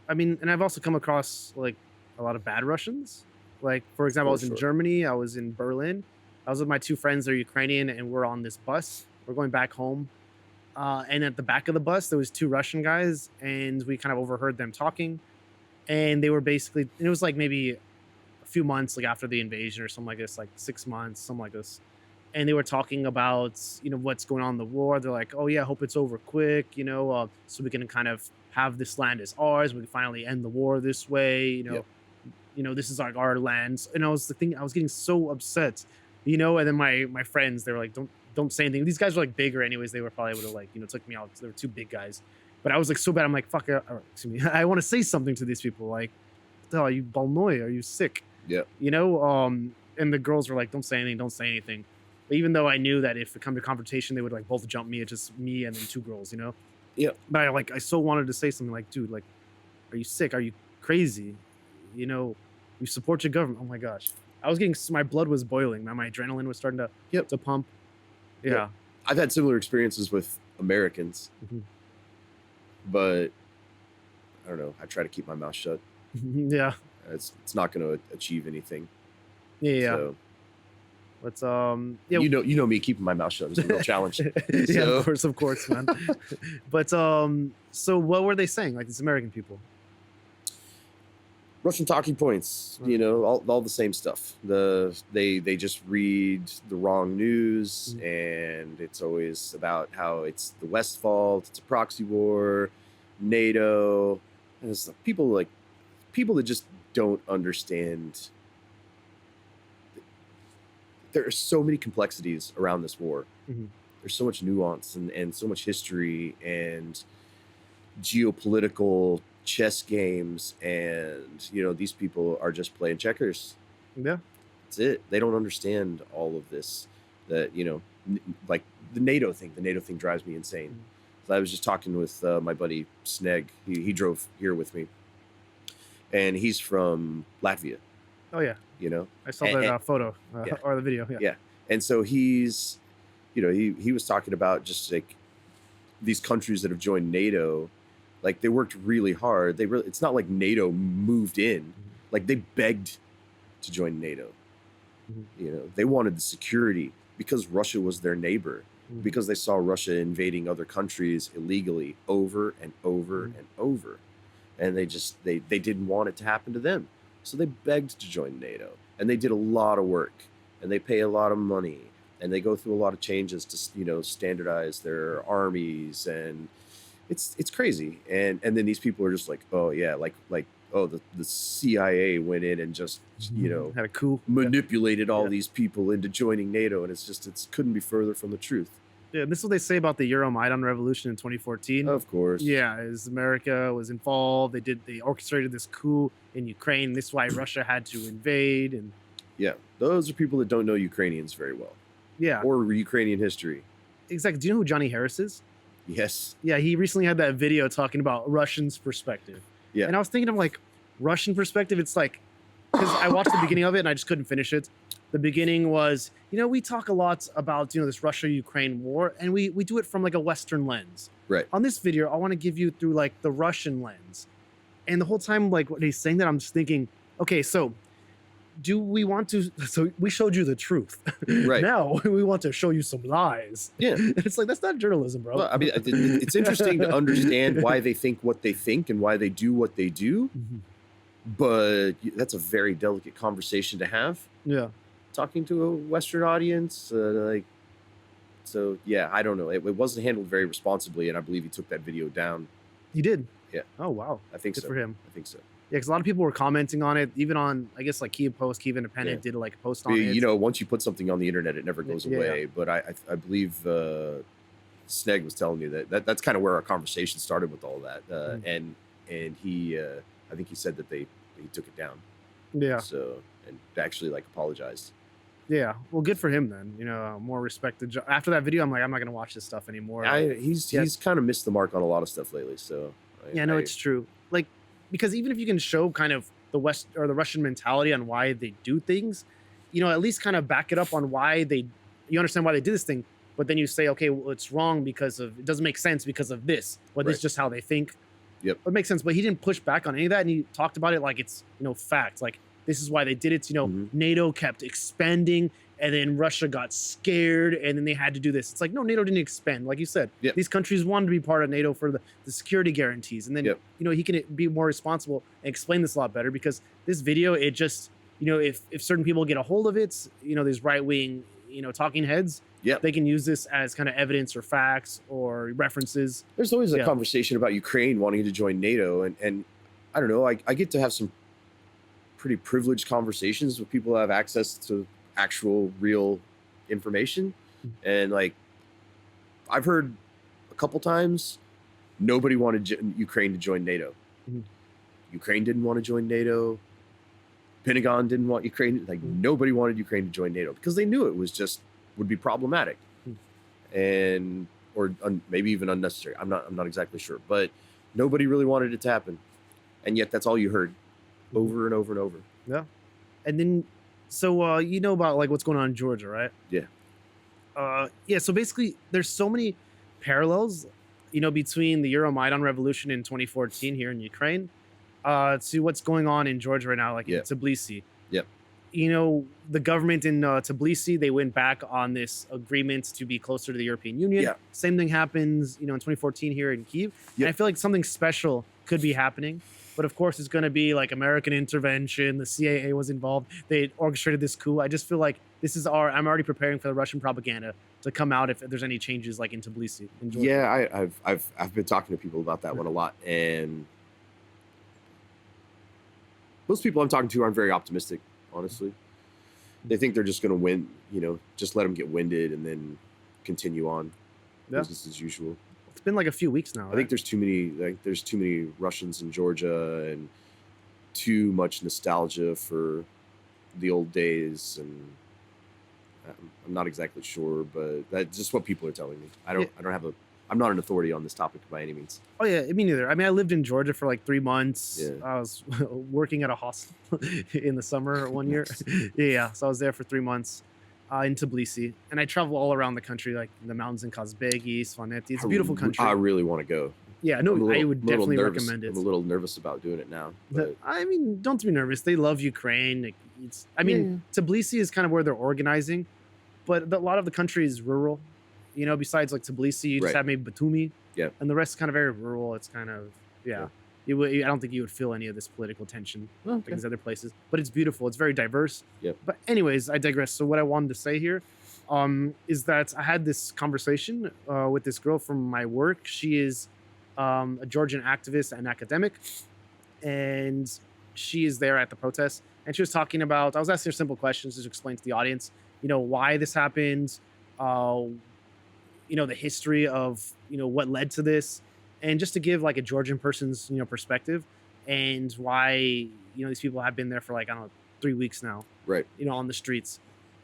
S1: I mean, and I've also come across like a lot of bad Russians. Like, for example, I was in Germany. I was in Berlin. I was with my two friends. They're Ukrainian, and we're on this bus. We're going back home. And at the back of the bus, there was two Russian guys, and we kind of overheard them talking. And they were basically, it was like maybe few months like after the invasion or something like this, like 6 months, something like this. And they were talking about, what's going on in the war. They're like, oh yeah, I hope it's over quick, so we can kind of have this land as ours. We can finally end the war this way,
S2: Yep.
S1: this is like our lands. And I was getting so upset, and then my friends, they were like, don't say anything. These guys were like bigger anyways. They were probably would have like, took me out. They were two big guys. But I was like so bad. I'm like, fuck, excuse me. I want to say something to these people. Like, what the hell, are you balnoy? Are you sick?
S2: Yeah.
S1: And the girls were like, don't say anything, don't say anything. But even though I knew that if it come to confrontation, they would like both jump me. It's just me and then two girls,
S2: Yeah.
S1: But I so wanted to say something like, dude, like, are you sick? Are you crazy? You support your government. Oh my gosh. I was getting, my blood was boiling, man. My adrenaline was starting to pump. Yeah.
S2: Yep. I've had similar experiences with Americans,
S1: Mhm.
S2: but I don't know. I try to keep my mouth shut.
S1: Yeah.
S2: It's not going to achieve anything.
S1: Yeah.
S2: So,
S1: Let's yeah.
S2: you know me keeping my mouth shut is a real challenge.
S1: Yeah,
S2: So-
S1: of course, man. But so what were they saying? Like these American people?
S2: Russian talking points,
S1: Right.
S2: all the same stuff. They just read the wrong news, and it's always about how it's the West's fault. It's a proxy war, NATO. And it's like people that just don't understand. There are so many complexities around this war.
S1: Mhm.
S2: There's so much nuance and so much history and geopolitical chess games, and these people are just playing checkers.
S1: Yeah.
S2: That's it. They don't understand all of this. That like the NATO thing. The NATO thing drives me insane. So I was just talking with my buddy Sneg. He drove here with me, and he's from Latvia.
S1: Oh yeah. I saw
S2: And-
S1: that photo
S2: yeah.
S1: or the video. Yeah.
S2: Yeah. And so he's, he was talking about just like these countries that have joined NATO, like they worked really hard. It's not like NATO moved in, like they begged to join NATO.
S1: Mhm.
S2: They wanted the security because Russia was their neighbor,
S1: Mhm.
S2: because they saw Russia invading other countries illegally over and over
S1: Mhm.
S2: and over. And they didn't want it to happen to them. So they begged to join NATO, and they did a lot of work, and they pay a lot of money, and they go through a lot of changes to standardize their armies, and it's crazy. And then these people are just like, oh yeah, like oh the CIA went in and just
S1: Had a coup.
S2: manipulated all
S1: Yeah.
S2: these people into joining NATO, and it's couldn't be further from the truth.
S1: Yeah, this is what they say about the Euromaidan revolution in 2014.
S2: Of course.
S1: Yeah, as America was involved, they orchestrated this coup in Ukraine. This is why Russia had to invade, and
S2: Yeah. Those are people that don't know Ukrainians very well,
S1: yeah,
S2: or Ukrainian history.
S1: exactly. Do you know who Johnny Harris is?
S2: Yes.
S1: Yeah, he recently had that video talking about Russians' perspective.
S2: Yeah.
S1: And I was thinking of like Russian perspective. It's like, because I watched the beginning of it and I just couldn't finish it. The beginning was, we talk a lot about, this Russia-Ukraine war, and we do it from like a Western lens.
S2: Right.
S1: On this video, I want to give you through like the Russian lens. And the whole time, like when he's saying that, I'm just thinking, okay, so do we want to, so we showed you the truth.
S2: Right.
S1: Now we want to show you some lies.
S2: Yeah.
S1: And it's like, that's not journalism, bro.
S2: Well, I mean, it's interesting to understand why they think what they think and why they do what they do,
S1: Mhm.
S2: but that's a very delicate conversation to have.
S1: Yeah.
S2: Talking to a Western audience, so yeah, I don't know. It wasn't handled very responsibly, and I believe he took that video down.
S1: He did.
S2: Yeah.
S1: Oh, wow.
S2: I think
S1: Good
S2: so.
S1: for him.
S2: I think so.
S1: Yeah, because a lot of people were commenting on it, even on, I guess, like Kiev Post, Kiev Independent did like a post on it.
S2: Once you put something on the internet, it never goes
S1: Yeah.
S2: away. But I believe Sneg was telling me that's kind of where our conversation started with all that, and he, I think he said that he took it down.
S1: Yeah.
S2: So, and actually like apologized.
S1: Yeah. Well, good for him then. More respect to after that video, I'm like, I'm not gonna watch this stuff anymore.
S2: He's kind of missed the mark on a lot of stuff lately. So
S1: Yeah, no, it's true. Like, because even if you can show kind of the West or the Russian mentality on why they do things, at least kind of back it up on why you understand why they did this thing, but then you say, okay, well, it's wrong because it doesn't make sense because of this, but this is just how they think.
S2: Yep.
S1: It makes sense, but he didn't push back on any of that, and he talked about it like it's, fact. Like, this is why they did it.
S2: Mhm.
S1: NATO kept expanding, and then Russia got scared, and then they had to do this. It's like, no, NATO didn't expand. Like you said,
S2: Yep.
S1: these countries wanted to be part of NATO for the security guarantees. And then,
S2: Yep.
S1: he can be more responsible and explain this a lot better, because this video, it just, if certain people get a hold of it, these right wing, talking heads,
S2: Yeah.
S1: they can use this as kind of evidence or facts or references.
S2: There's always a
S1: Yeah.
S2: conversation about Ukraine wanting to join NATO, and I don't know. I get to have some pretty privileged conversations with people who have access to actual real information, and like I've heard a couple times nobody wanted Ukraine to join NATO.
S1: Mhm.
S2: Ukraine didn't want to join NATO. Pentagon didn't want Ukraine. Like nobody wanted Ukraine to join NATO because they knew it would be problematic, and maybe even unnecessary. I'm not exactly sure, but nobody really wanted it to happen, and yet that's all you heard over and over and over.
S1: Yeah. And then, so you know about like what's going on in Georgia, right?
S2: Yeah.
S1: Yeah. So basically, there's so many parallels, between the Euromaidan revolution in 2014 here in Ukraine, to what's going on in Georgia right now, like in Tbilisi.
S2: Yep.
S1: The government in Tbilisi, they went back on this agreement to be closer to the European Union.
S2: Yeah.
S1: Same thing happens, in 2014 here in Kyiv. And I feel like something special could be happening. But of course, it's going to be like American intervention. The CIA was involved. They orchestrated this coup. I just feel like I'm already preparing for the Russian propaganda to come out if there's any changes like in Tbilisi. In Georgia.
S2: Yeah, I've been talking to people about that one a lot, and most people I'm talking to aren't very optimistic, honestly. They think they're just going to win, just let them get winded and then continue on. Business as usual.
S1: It's been like a few weeks now.
S2: I think there's too many Russians in Georgia and too much nostalgia for the old days, and I'm not exactly sure, but that's just what people are telling me. I'm not an authority on this topic by any means.
S1: Oh yeah, me neither. I mean, I lived in Georgia for like 3 months.
S2: Yeah.
S1: I was working at a hostel in the summer one year. Yeah, so I was there for 3 months in Tbilisi, and I travel all around the country, like the mountains in Kazbegi, Svaneti. It's a beautiful country.
S2: I really want to go.
S1: Yeah, no, I would definitely recommend it.
S2: I'm a little nervous about doing it now. But
S1: I mean, don't be nervous. They love Ukraine. Tbilisi is kind of where they're organizing, but a lot of the country is rural. Besides like Tbilisi, you just have maybe Batumi.
S2: Yeah.
S1: And the rest is kind of very rural. It's kind of, I don't think you would feel any of this political tension like these other places. But it's beautiful. It's very diverse.
S2: Yep.
S1: But anyways, I digress. So what I wanted to say here is that I had this conversation with this girl from my work. She is a Georgian activist and academic. And she is there at the protest. And she was talking about, I was asking her simple questions to explain to the audience, why this happened, the history of, what led to this, and just to give like a Georgian person's, perspective, and why, these people have been there for like, I don't know, 3 weeks now,
S2: right.
S1: On the streets.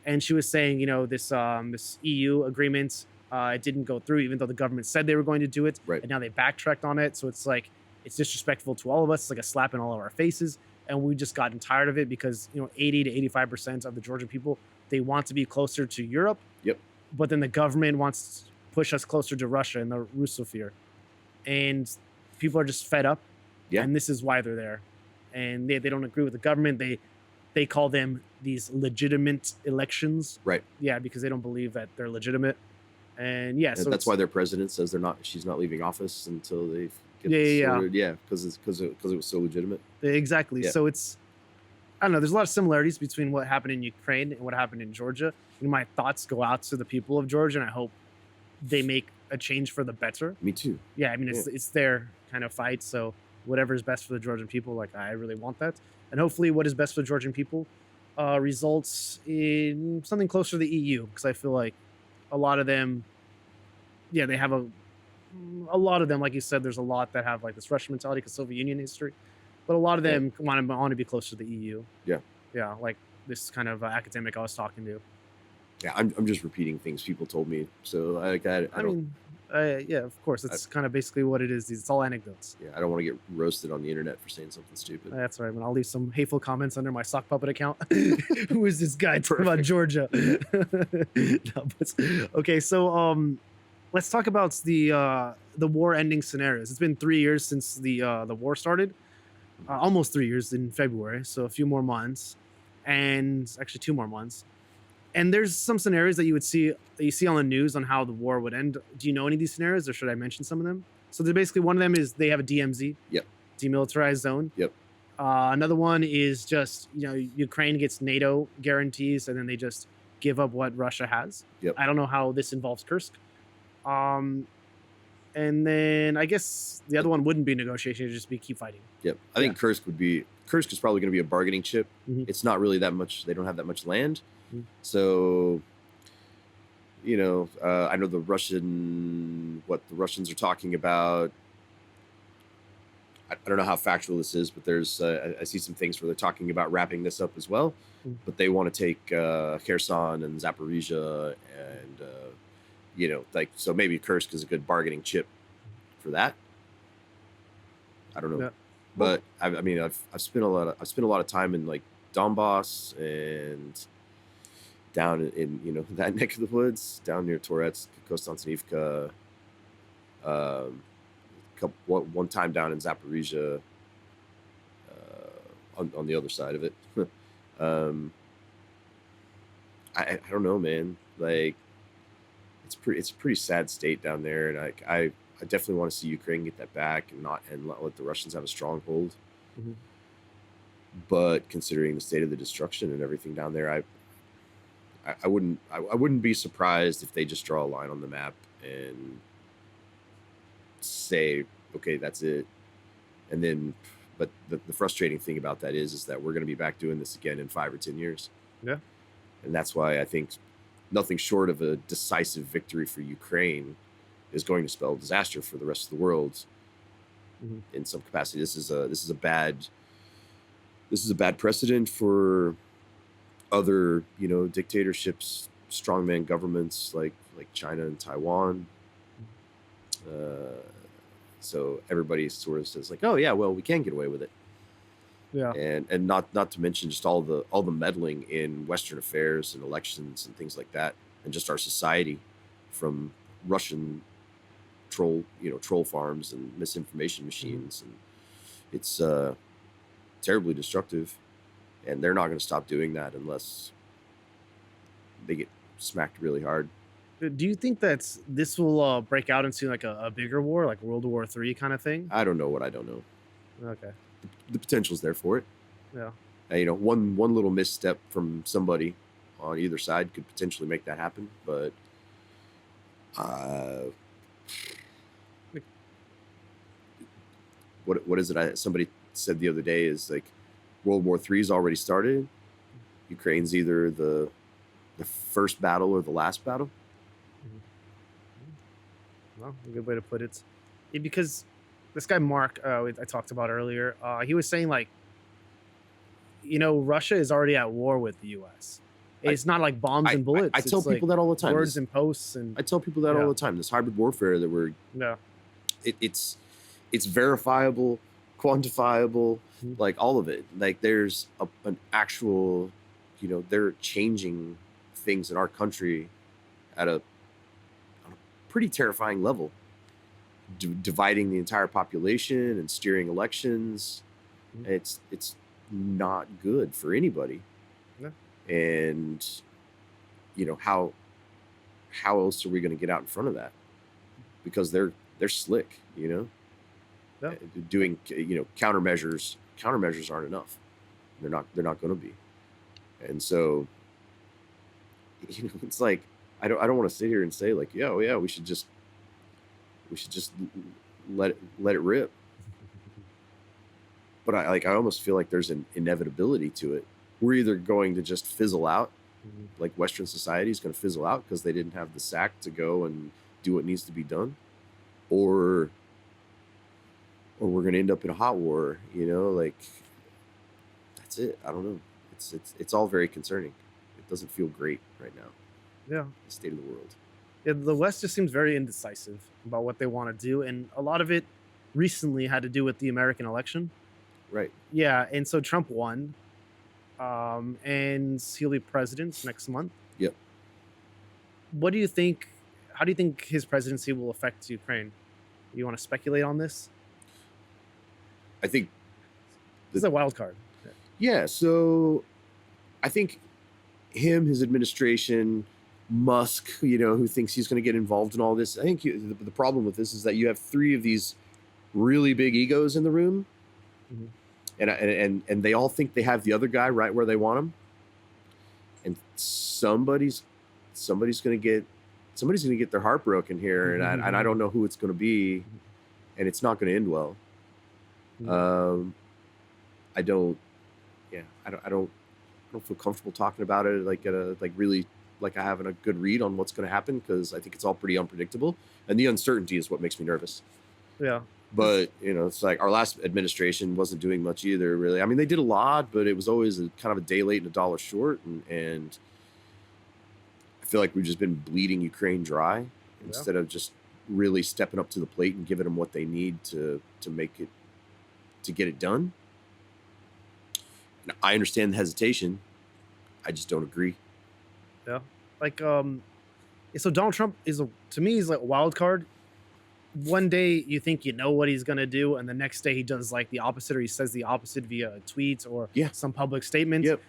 S1: And she was saying, this EU agreement, it didn't go through, even though the government said they were going to do it.
S2: Right.
S1: And now they backtracked on it. So it's like, it's disrespectful to all of us. It's like a slap in all of our faces. And we just gotten tired of it because, 80 to 85% of the Georgian people, they want to be closer to Europe.
S2: Yep.
S1: But then the government wants to push us closer to Russia and the Russosphere. And people are just fed up.
S2: Yeah.
S1: And this is why they're there. And they don't agree with the government. They call them these legitimate elections.
S2: Right.
S1: Yeah, because they don't believe that they're legitimate. And so
S2: that's why their president says she's not leaving office until they
S1: get
S2: sorted. Yeah, because it was so legitimate.
S1: Exactly.
S2: Yeah.
S1: So I don't know, there's a lot of similarities between what happened in Ukraine and what happened in Georgia. My thoughts go out to the people of Georgia, and I hope they make a change for the better.
S2: Me too.
S1: Yeah, it's their kind of fight, so whatever is best for the Georgian people, like I really want that. And hopefully what is best for the Georgian people results in something closer to the EU, because I feel like a lot of them, they have a lot of them, like you said, there's a lot that have like this Russian mentality because Soviet Union history, but a lot of them want to be closer to the EU. Yeah, like this kind of academic I was talking to.
S2: Yeah, I'm just repeating things people told me. So I don't.
S1: Yeah, of course. It's kind of basically what it is. It's all anecdotes.
S2: Yeah, I don't want to get roasted on the internet for saying something stupid.
S1: That's right. I'll leave some hateful comments under my sock puppet account. Who is this guy talking about Georgia? Okay, so let's talk about the war ending scenarios. It's been 3 years since the war started. Almost 3 years in February, so a few more months, and actually 2 more months. And there's some scenarios that you see on the news on how the war would end. Do you know any of these scenarios, or should I mention some of them? So they're basically, one of them is they have a DMZ.
S2: Yep.
S1: Demilitarized zone.
S2: Yep.
S1: Another one is just, Ukraine gets NATO guarantees and then they just give up what Russia has.
S2: Yep.
S1: I don't know how this involves Kursk. Um, and then I guess the other one wouldn't be negotiation; it'd just be keep fighting.
S2: Yep. I think Kursk is probably going to be a bargaining chip.
S1: Mhm.
S2: It's not really that much. They don't have that much land.
S1: Mhm.
S2: So, I know what the Russians are talking about. I don't know how factual this is, but there's I see some things where they're talking about wrapping this up as well.
S1: Mhm.
S2: But they want to take Kherson and Zaporizhia, and so maybe Kursk is a good bargaining chip for that. I don't know,
S1: Yeah.
S2: but I've spent a lot of time in like Donbass and down in that neck of the woods, down near Toretsk, Konstantinivka. One time down in Zaporizhia, on the other side of it. I don't know, man. Like, it's a pretty sad state down there, and I definitely want to see Ukraine get that back and not let the Russians have a stronghold.
S1: Mhm.
S2: But considering the state of the destruction and everything down there, I wouldn't be surprised if they just draw a line on the map and say, okay, that's it. And then, but the frustrating thing about that is that we're going to be back doing this again in 5 or 10 years.
S1: Yeah.
S2: And that's why I think nothing short of a decisive victory for Ukraine is going to spell disaster for the rest of the world.
S1: Mhm.
S2: In some capacity. This is a bad precedent for other, dictatorships, strongman governments like China and Taiwan. So everybody sort of says like, oh yeah, well, we can get away with it.
S1: Yeah.
S2: And not to mention just all the meddling in Western affairs and elections and things like that, and just our society, from Russian troll farms and misinformation machines, and it's terribly destructive, and they're not going to stop doing that unless they get smacked really hard.
S1: Do you think this will break out into like a bigger war, like World War III kind of thing?
S2: I don't know what I don't know.
S1: Okay.
S2: The potential's there for it.
S1: Yeah.
S2: One little misstep from somebody on either side could potentially make that happen, but what is it? Somebody said the other day is like World War III's already started. Ukraine's either the first battle or the last battle.
S1: Well, a good way to put it. Because this guy Mark, I talked about earlier, he was saying like, Russia is already at war with the U.S. It's not like bombs and bullets.
S2: I tell
S1: It's
S2: people
S1: like
S2: that all the time.
S1: words and posts, and
S2: I tell people that all the time. This hybrid warfare that we're it's verifiable, quantifiable, like all of it. Like there's an actual, they're changing things in our country at on a pretty terrifying level, dividing the entire population and steering elections. It's not good for anybody.
S1: Yeah.
S2: And how else are we going to get out in front of that? Because they're slick,
S1: Yeah.
S2: doing countermeasures aren't enough. They're not going to be. And so it's like I don't want to sit here and say like, yeah, we should just let it rip. But I almost feel like there's an inevitability to it. We're either going to just fizzle out, like Western society is going to fizzle out because they didn't have the sack to go and do what needs to be done, or we're going to end up in a hot war. Like that's it. I don't know. It's all very concerning. It doesn't feel great right now.
S1: Yeah.
S2: The state of the world.
S1: Yeah, the West just seems very indecisive about what they want to do, and a lot of it recently had to do with the American election.
S2: Right.
S1: Yeah, and so Trump won, and he'll be president next month.
S2: Yep.
S1: What do you think? How do you think his presidency will affect Ukraine? You want to speculate on this?
S2: I think
S1: This is a wild card.
S2: Yeah, so I think his administration, Musk, who thinks he's going to get involved in all this. I think the problem with this is that you have 3 of these really big egos in the room, and they all think they have the other guy right where they want him, and somebody's gonna get their heart broken here, and I don't know who it's gonna be, and it's not gonna end well. I don't, yeah, I don't feel comfortable talking about it like really like I have a good read on what's gonna happen, because I think it's all pretty unpredictable, and the uncertainty is what makes me nervous.
S1: Yeah.
S2: But it's like our last administration wasn't doing much either, really. I mean, they did a lot, but it was always kind of a day late and a dollar short, and I feel like we've just been bleeding Ukraine dry instead of just really stepping up to the plate and giving them what they need to get it done. And I understand the hesitation. I just don't agree.
S1: Yeah. Like, so Donald Trump to me, he's like a wild card. One day you think you know what he's going to do, and the next day he does like the opposite, or he says the opposite via tweets or some public statements.
S2: Yep.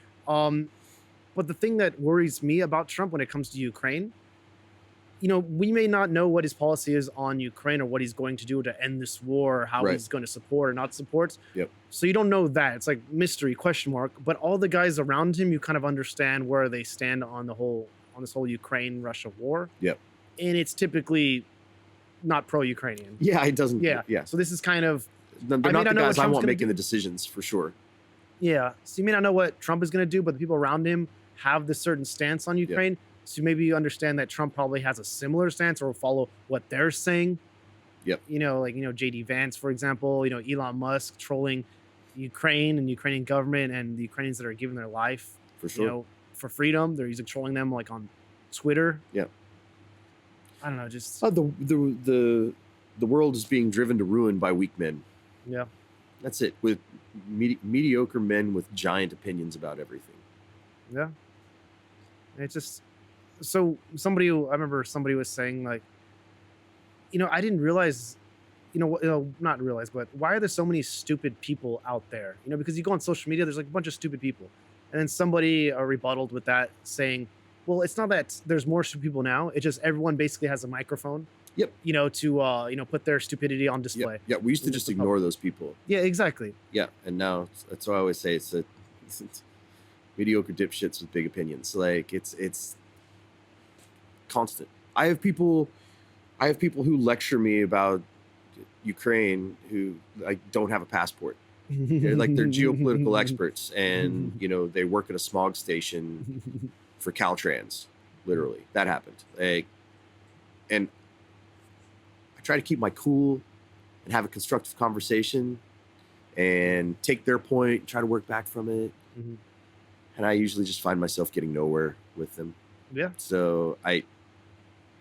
S1: But the thing that worries me about Trump when it comes to Ukraine, we may not know what his policy is on Ukraine or what he's going to do to end this war, or how he's going to support or not support.
S2: Yep.
S1: So you don't know that. It's like mystery, question mark. But all the guys around him, you kind of understand where they stand on this whole Ukraine-Russia war.
S2: Yep.
S1: And it's typically not pro-Ukrainian.
S2: Yeah, it doesn't.
S1: Yeah. So this is kind of...
S2: They're not the guys I want making the decisions, for sure.
S1: Yeah. So you may not know what Trump is going to do, but the people around him have this certain stance on Ukraine. So maybe you understand that Trump probably has a similar stance, or will follow what they're saying.
S2: Yep.
S1: Like, JD Vance, for example, Elon Musk trolling Ukraine and the Ukrainian government and the Ukrainians that are giving their life,
S2: for sure,
S1: for freedom. They're using trolling them like on Twitter.
S2: Yeah.
S1: I don't know, just
S2: the world is being driven to ruin by weak men.
S1: Yeah.
S2: That's it. With mediocre men with giant opinions about everything.
S1: Yeah. It's just, so I remember somebody was saying, like, I didn't realize, not realize, but why are there so many stupid people out there? Because you go on social media, there's like a bunch of stupid people. And then somebody rebutted with that, saying, well, it's not that there's more stupid people now. It's just everyone basically has a microphone.
S2: Yep.
S1: To put their stupidity on display.
S2: Yeah. We used to just ignore those people.
S1: Yeah, exactly.
S2: Yeah, and now that's what I always say. It's mediocre dipshits with big opinions. Like it's constant. I have people who lecture me about Ukraine who don't have a passport. They're geopolitical experts, and they work at a smog station for Caltrans. Literally, that happened. And I try to keep my cool and have a constructive conversation and take their point, try to work back from it.
S1: Mm-hmm.
S2: And I usually just find myself getting nowhere with them.
S1: Yeah.
S2: So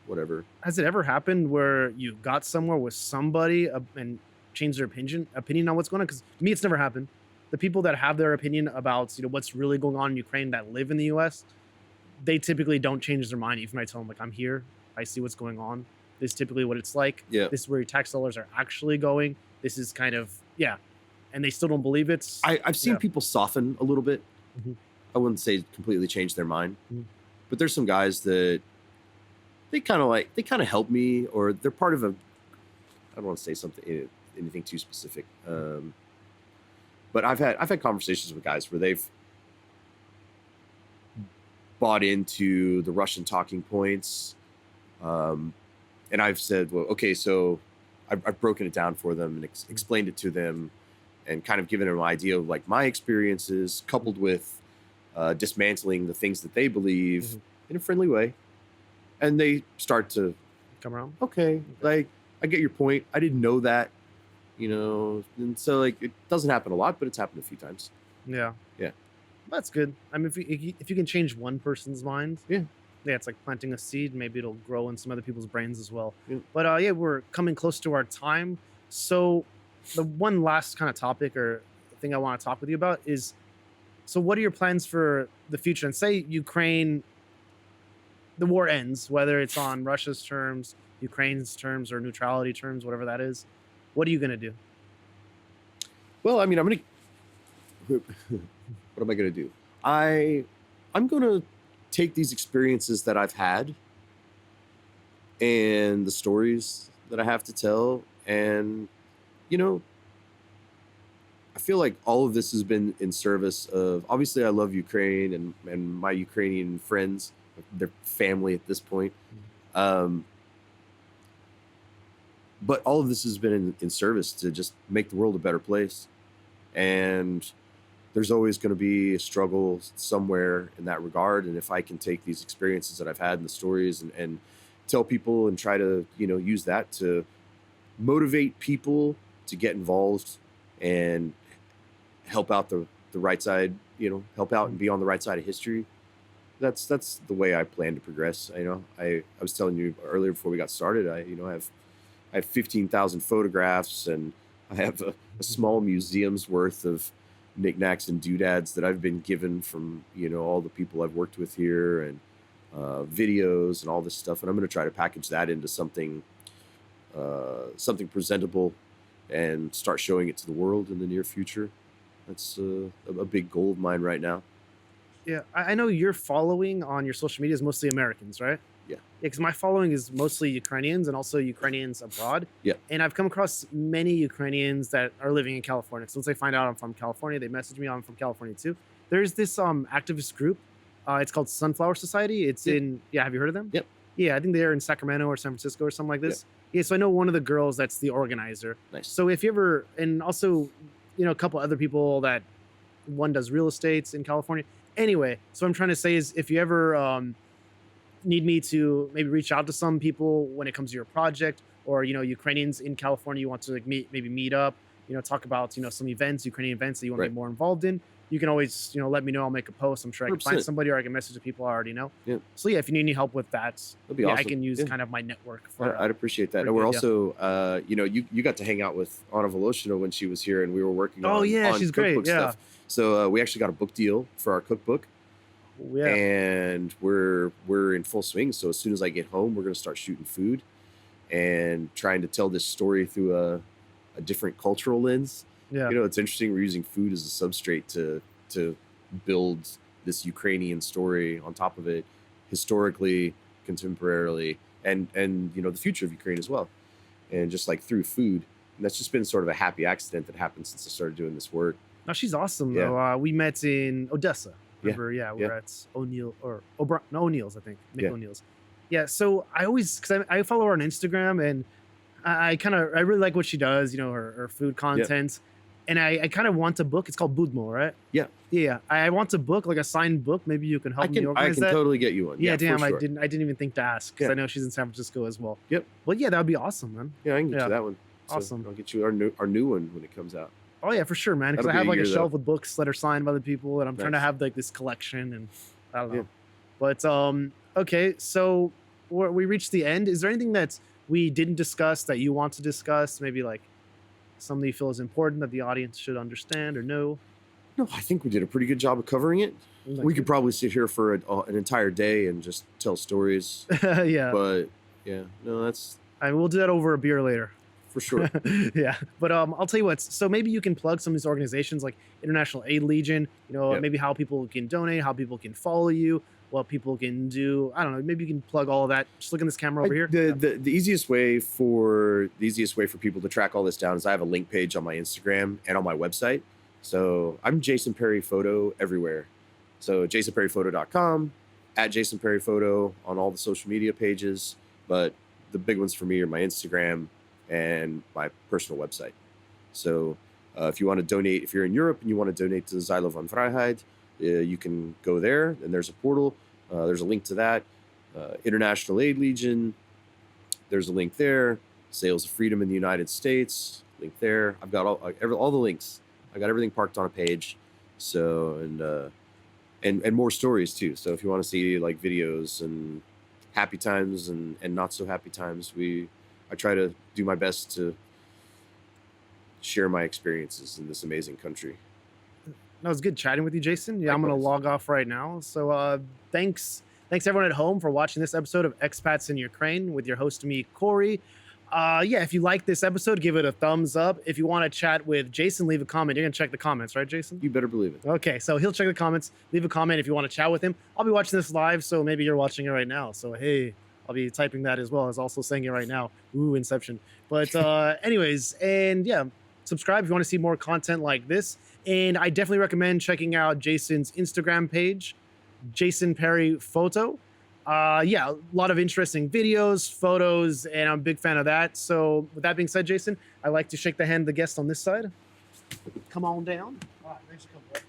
S2: whatever.
S1: Has it ever happened where you got somewhere with somebody and changed their opinion on what's going on? Because to me, it's never happened. The people that have their opinion about what's really going on in Ukraine that live in the U.S., they typically don't change their mind. Even when I tell them, like, I'm here, I see what's going on. This is typically what it's like.
S2: Yeah.
S1: This is where your tax dollars are actually going. This is kind of, and they still don't believe it.
S2: I've seen people soften a little bit.
S1: Mm-hmm.
S2: I wouldn't say completely change their mind,
S1: mm-hmm.
S2: but there's some guys that they kind of help me, or they're part of I don't want to say anything too specific. But I've had conversations with guys where they've bought into the Russian talking points. And I've said, well, okay, so I've broken it down for them and explained it to them, and kind of given them an idea of like my experiences, coupled with dismantling the things that they believe
S1: mm-hmm.
S2: in a friendly way. And they start to
S1: come around.
S2: Okay, like I get your point. I didn't know that, and so like it doesn't happen a lot, but it's happened a few times.
S1: Yeah.
S2: Yeah.
S1: That's good. I mean, if you can change one person's mind,
S2: yeah,
S1: it's like planting a seed. Maybe it'll grow in some other people's brains as well.
S2: Yeah.
S1: But we're coming close to our time. So the one last kind of topic or thing I want to talk with you about is, so what are your plans for the future? And say Ukraine, the war ends, whether it's on Russia's terms, Ukraine's terms, or neutrality terms, whatever that is. What are you going to do?
S2: Well, I mean, what am I going to do? I'm going to take these experiences that I've had and the stories that I have to tell, and I I feel like all of this has been in service of, obviously I love Ukraine and my Ukrainian friends, their family at this point. Um, but all of this has been in service to just make the world a better place. And there's always going to be a struggle somewhere in that regard. And if I can take these experiences that I've had and the stories and tell people and try to, use that to motivate people to get involved and help out the right side, help out and be on the right side of history. That's the way I plan to progress. I was telling you earlier before we got started, I have 15,000 photographs, and I have a small museum's worth of knickknacks and doodads that I've been given from, all the people I've worked with here, and videos and all this stuff. And I'm going to try to package that into something presentable and start showing it to the world in the near future. That's a big goal of mine right now.
S1: Yeah, I know your following on your social media is mostly Americans, right?
S2: Yeah.
S1: Yeah, because my following is mostly Ukrainians and also Ukrainians abroad.
S2: Yeah.
S1: And I've come across many Ukrainians that are living in California. So once they find out I'm from California, they message me, I'm from California too. There's this activist group. It's called Sunflower Society. It's have you heard of them?
S2: Yep.
S1: Yeah, I think they're in Sacramento or San Francisco or something like this. Yeah, so I know one of the girls that's the organizer.
S2: Nice.
S1: So if you ever, and also, a couple other people that one does real estate in California. Anyway, so what I'm trying to say is if you ever need me to maybe reach out to some people when it comes to your project, or, Ukrainians in California, you want to meet up, talk about, some events, Ukrainian events that you want to be more involved in, you can always, let me know. I'll make a post. I'm sure I can
S2: 100%.
S1: find somebody, or I can message the people I already know.
S2: Yeah.
S1: So yeah, if you need any help with that,
S2: That'd be awesome.
S1: I can use kind of my network for.
S2: I'd appreciate that. And we're also, you got to hang out with Anna Voloshyna when she was here, and we were working on
S1: she's great.
S2: cookbook stuff. So we actually got a book deal for our cookbook.
S1: Yeah.
S2: And we're in full swing. So as soon as I get home, we're going to start shooting food and trying to tell this story through a different cultural lens.
S1: Yeah.
S2: It's interesting. We're using food as a substrate to build this Ukrainian story on top of it, historically, contemporarily, and the future of Ukraine as well. And just like through food. And that's just been sort of a happy accident that happened since I started doing this work.
S1: No, she's awesome though. We met in Odessa. Remember?
S2: Yeah.
S1: We're at O'Neill's, I think. Nick
S2: Yeah.
S1: O'Neill's. Yeah. So I always, because I follow her on Instagram, and I really like what she does. Her food content, and I kind of want to book. It's called Budmo, right?
S2: Yeah.
S1: Yeah. I want to book like a signed book. Maybe you can help me organize that.
S2: I can totally get you one.
S1: Yeah, damn,
S2: for sure.
S1: I didn't even think to ask, because I know she's in San Francisco as well.
S2: Yep.
S1: But yeah, that would be awesome, man.
S2: Yeah, I can get you that one. So
S1: Awesome.
S2: I'll get you our new one when it comes out.
S1: Oh yeah, for sure, man. Because I
S2: That'll
S1: have
S2: be a
S1: like a
S2: year,
S1: shelf
S2: though.
S1: with books that are signed by the people, and I'm trying to
S2: Nice.
S1: have like this collection, and I don't know.
S2: Yeah.
S1: But okay, so we reached the end. Is there anything that we didn't discuss that you want to discuss? Maybe like something you feel is important that the audience should understand or know?
S2: No, I think we did a pretty good job of covering it. We could probably sit here for an entire day and just tell stories.
S1: Yeah.
S2: But yeah, no, that's
S1: We'll do that over a beer later.
S2: for sure.
S1: Yeah, but I'll tell you what. So maybe you can plug some of these organizations like International Aid Legion. Maybe how people can donate, how people can follow you, what people can do. I don't know. Maybe you can plug all of that. Just look in this camera over here.
S2: The easiest way for people to track all this down is I have a link page on my Instagram and on my website. So I'm Jason Perry Photo everywhere. So jasonperryphoto.com, at Jason Perry Photo on all the social media pages. But the big ones for me are my Instagram and my personal website. So if you want to donate, if you're in Europe and you want to donate to Zeilen van Vrijheid, you can go there, and there's a portal. There's a link to that. International Aid Legion, there's a link there. Sales of Freedom in the United States, link there. I've got all the links. I got everything parked on a page. So and more stories too. So if you want to see like videos and happy times and not so happy times, I try to do my best to share my experiences in this amazing country.
S1: That was good chatting with you, Jason. Yeah, I'm going to
S2: Likewise.
S1: log off right now. So thanks everyone at home for watching this episode of Expats in Ukraine with your host, me, Corey. If you like this episode, give it a thumbs up. If you want to chat with Jason, leave a comment. You're going to check the comments, right, Jason?
S2: You better believe it.
S1: Okay, so he'll check the comments. Leave a comment if you want to chat with him. I'll be watching this live, so maybe you're watching it right now. So, hey, I'll be typing that as well as also saying it right now. Ooh, Inception. But anyways, and yeah, subscribe if you want to see more content like this. And I definitely recommend checking out Jason's Instagram page, Jason Perry Photo. Yeah, a lot of interesting videos, photos, and I'm a big fan of that. So with that being said, Jason, I like to shake the hand of the guest on this side. Come on down.
S3: All right, thanks for coming.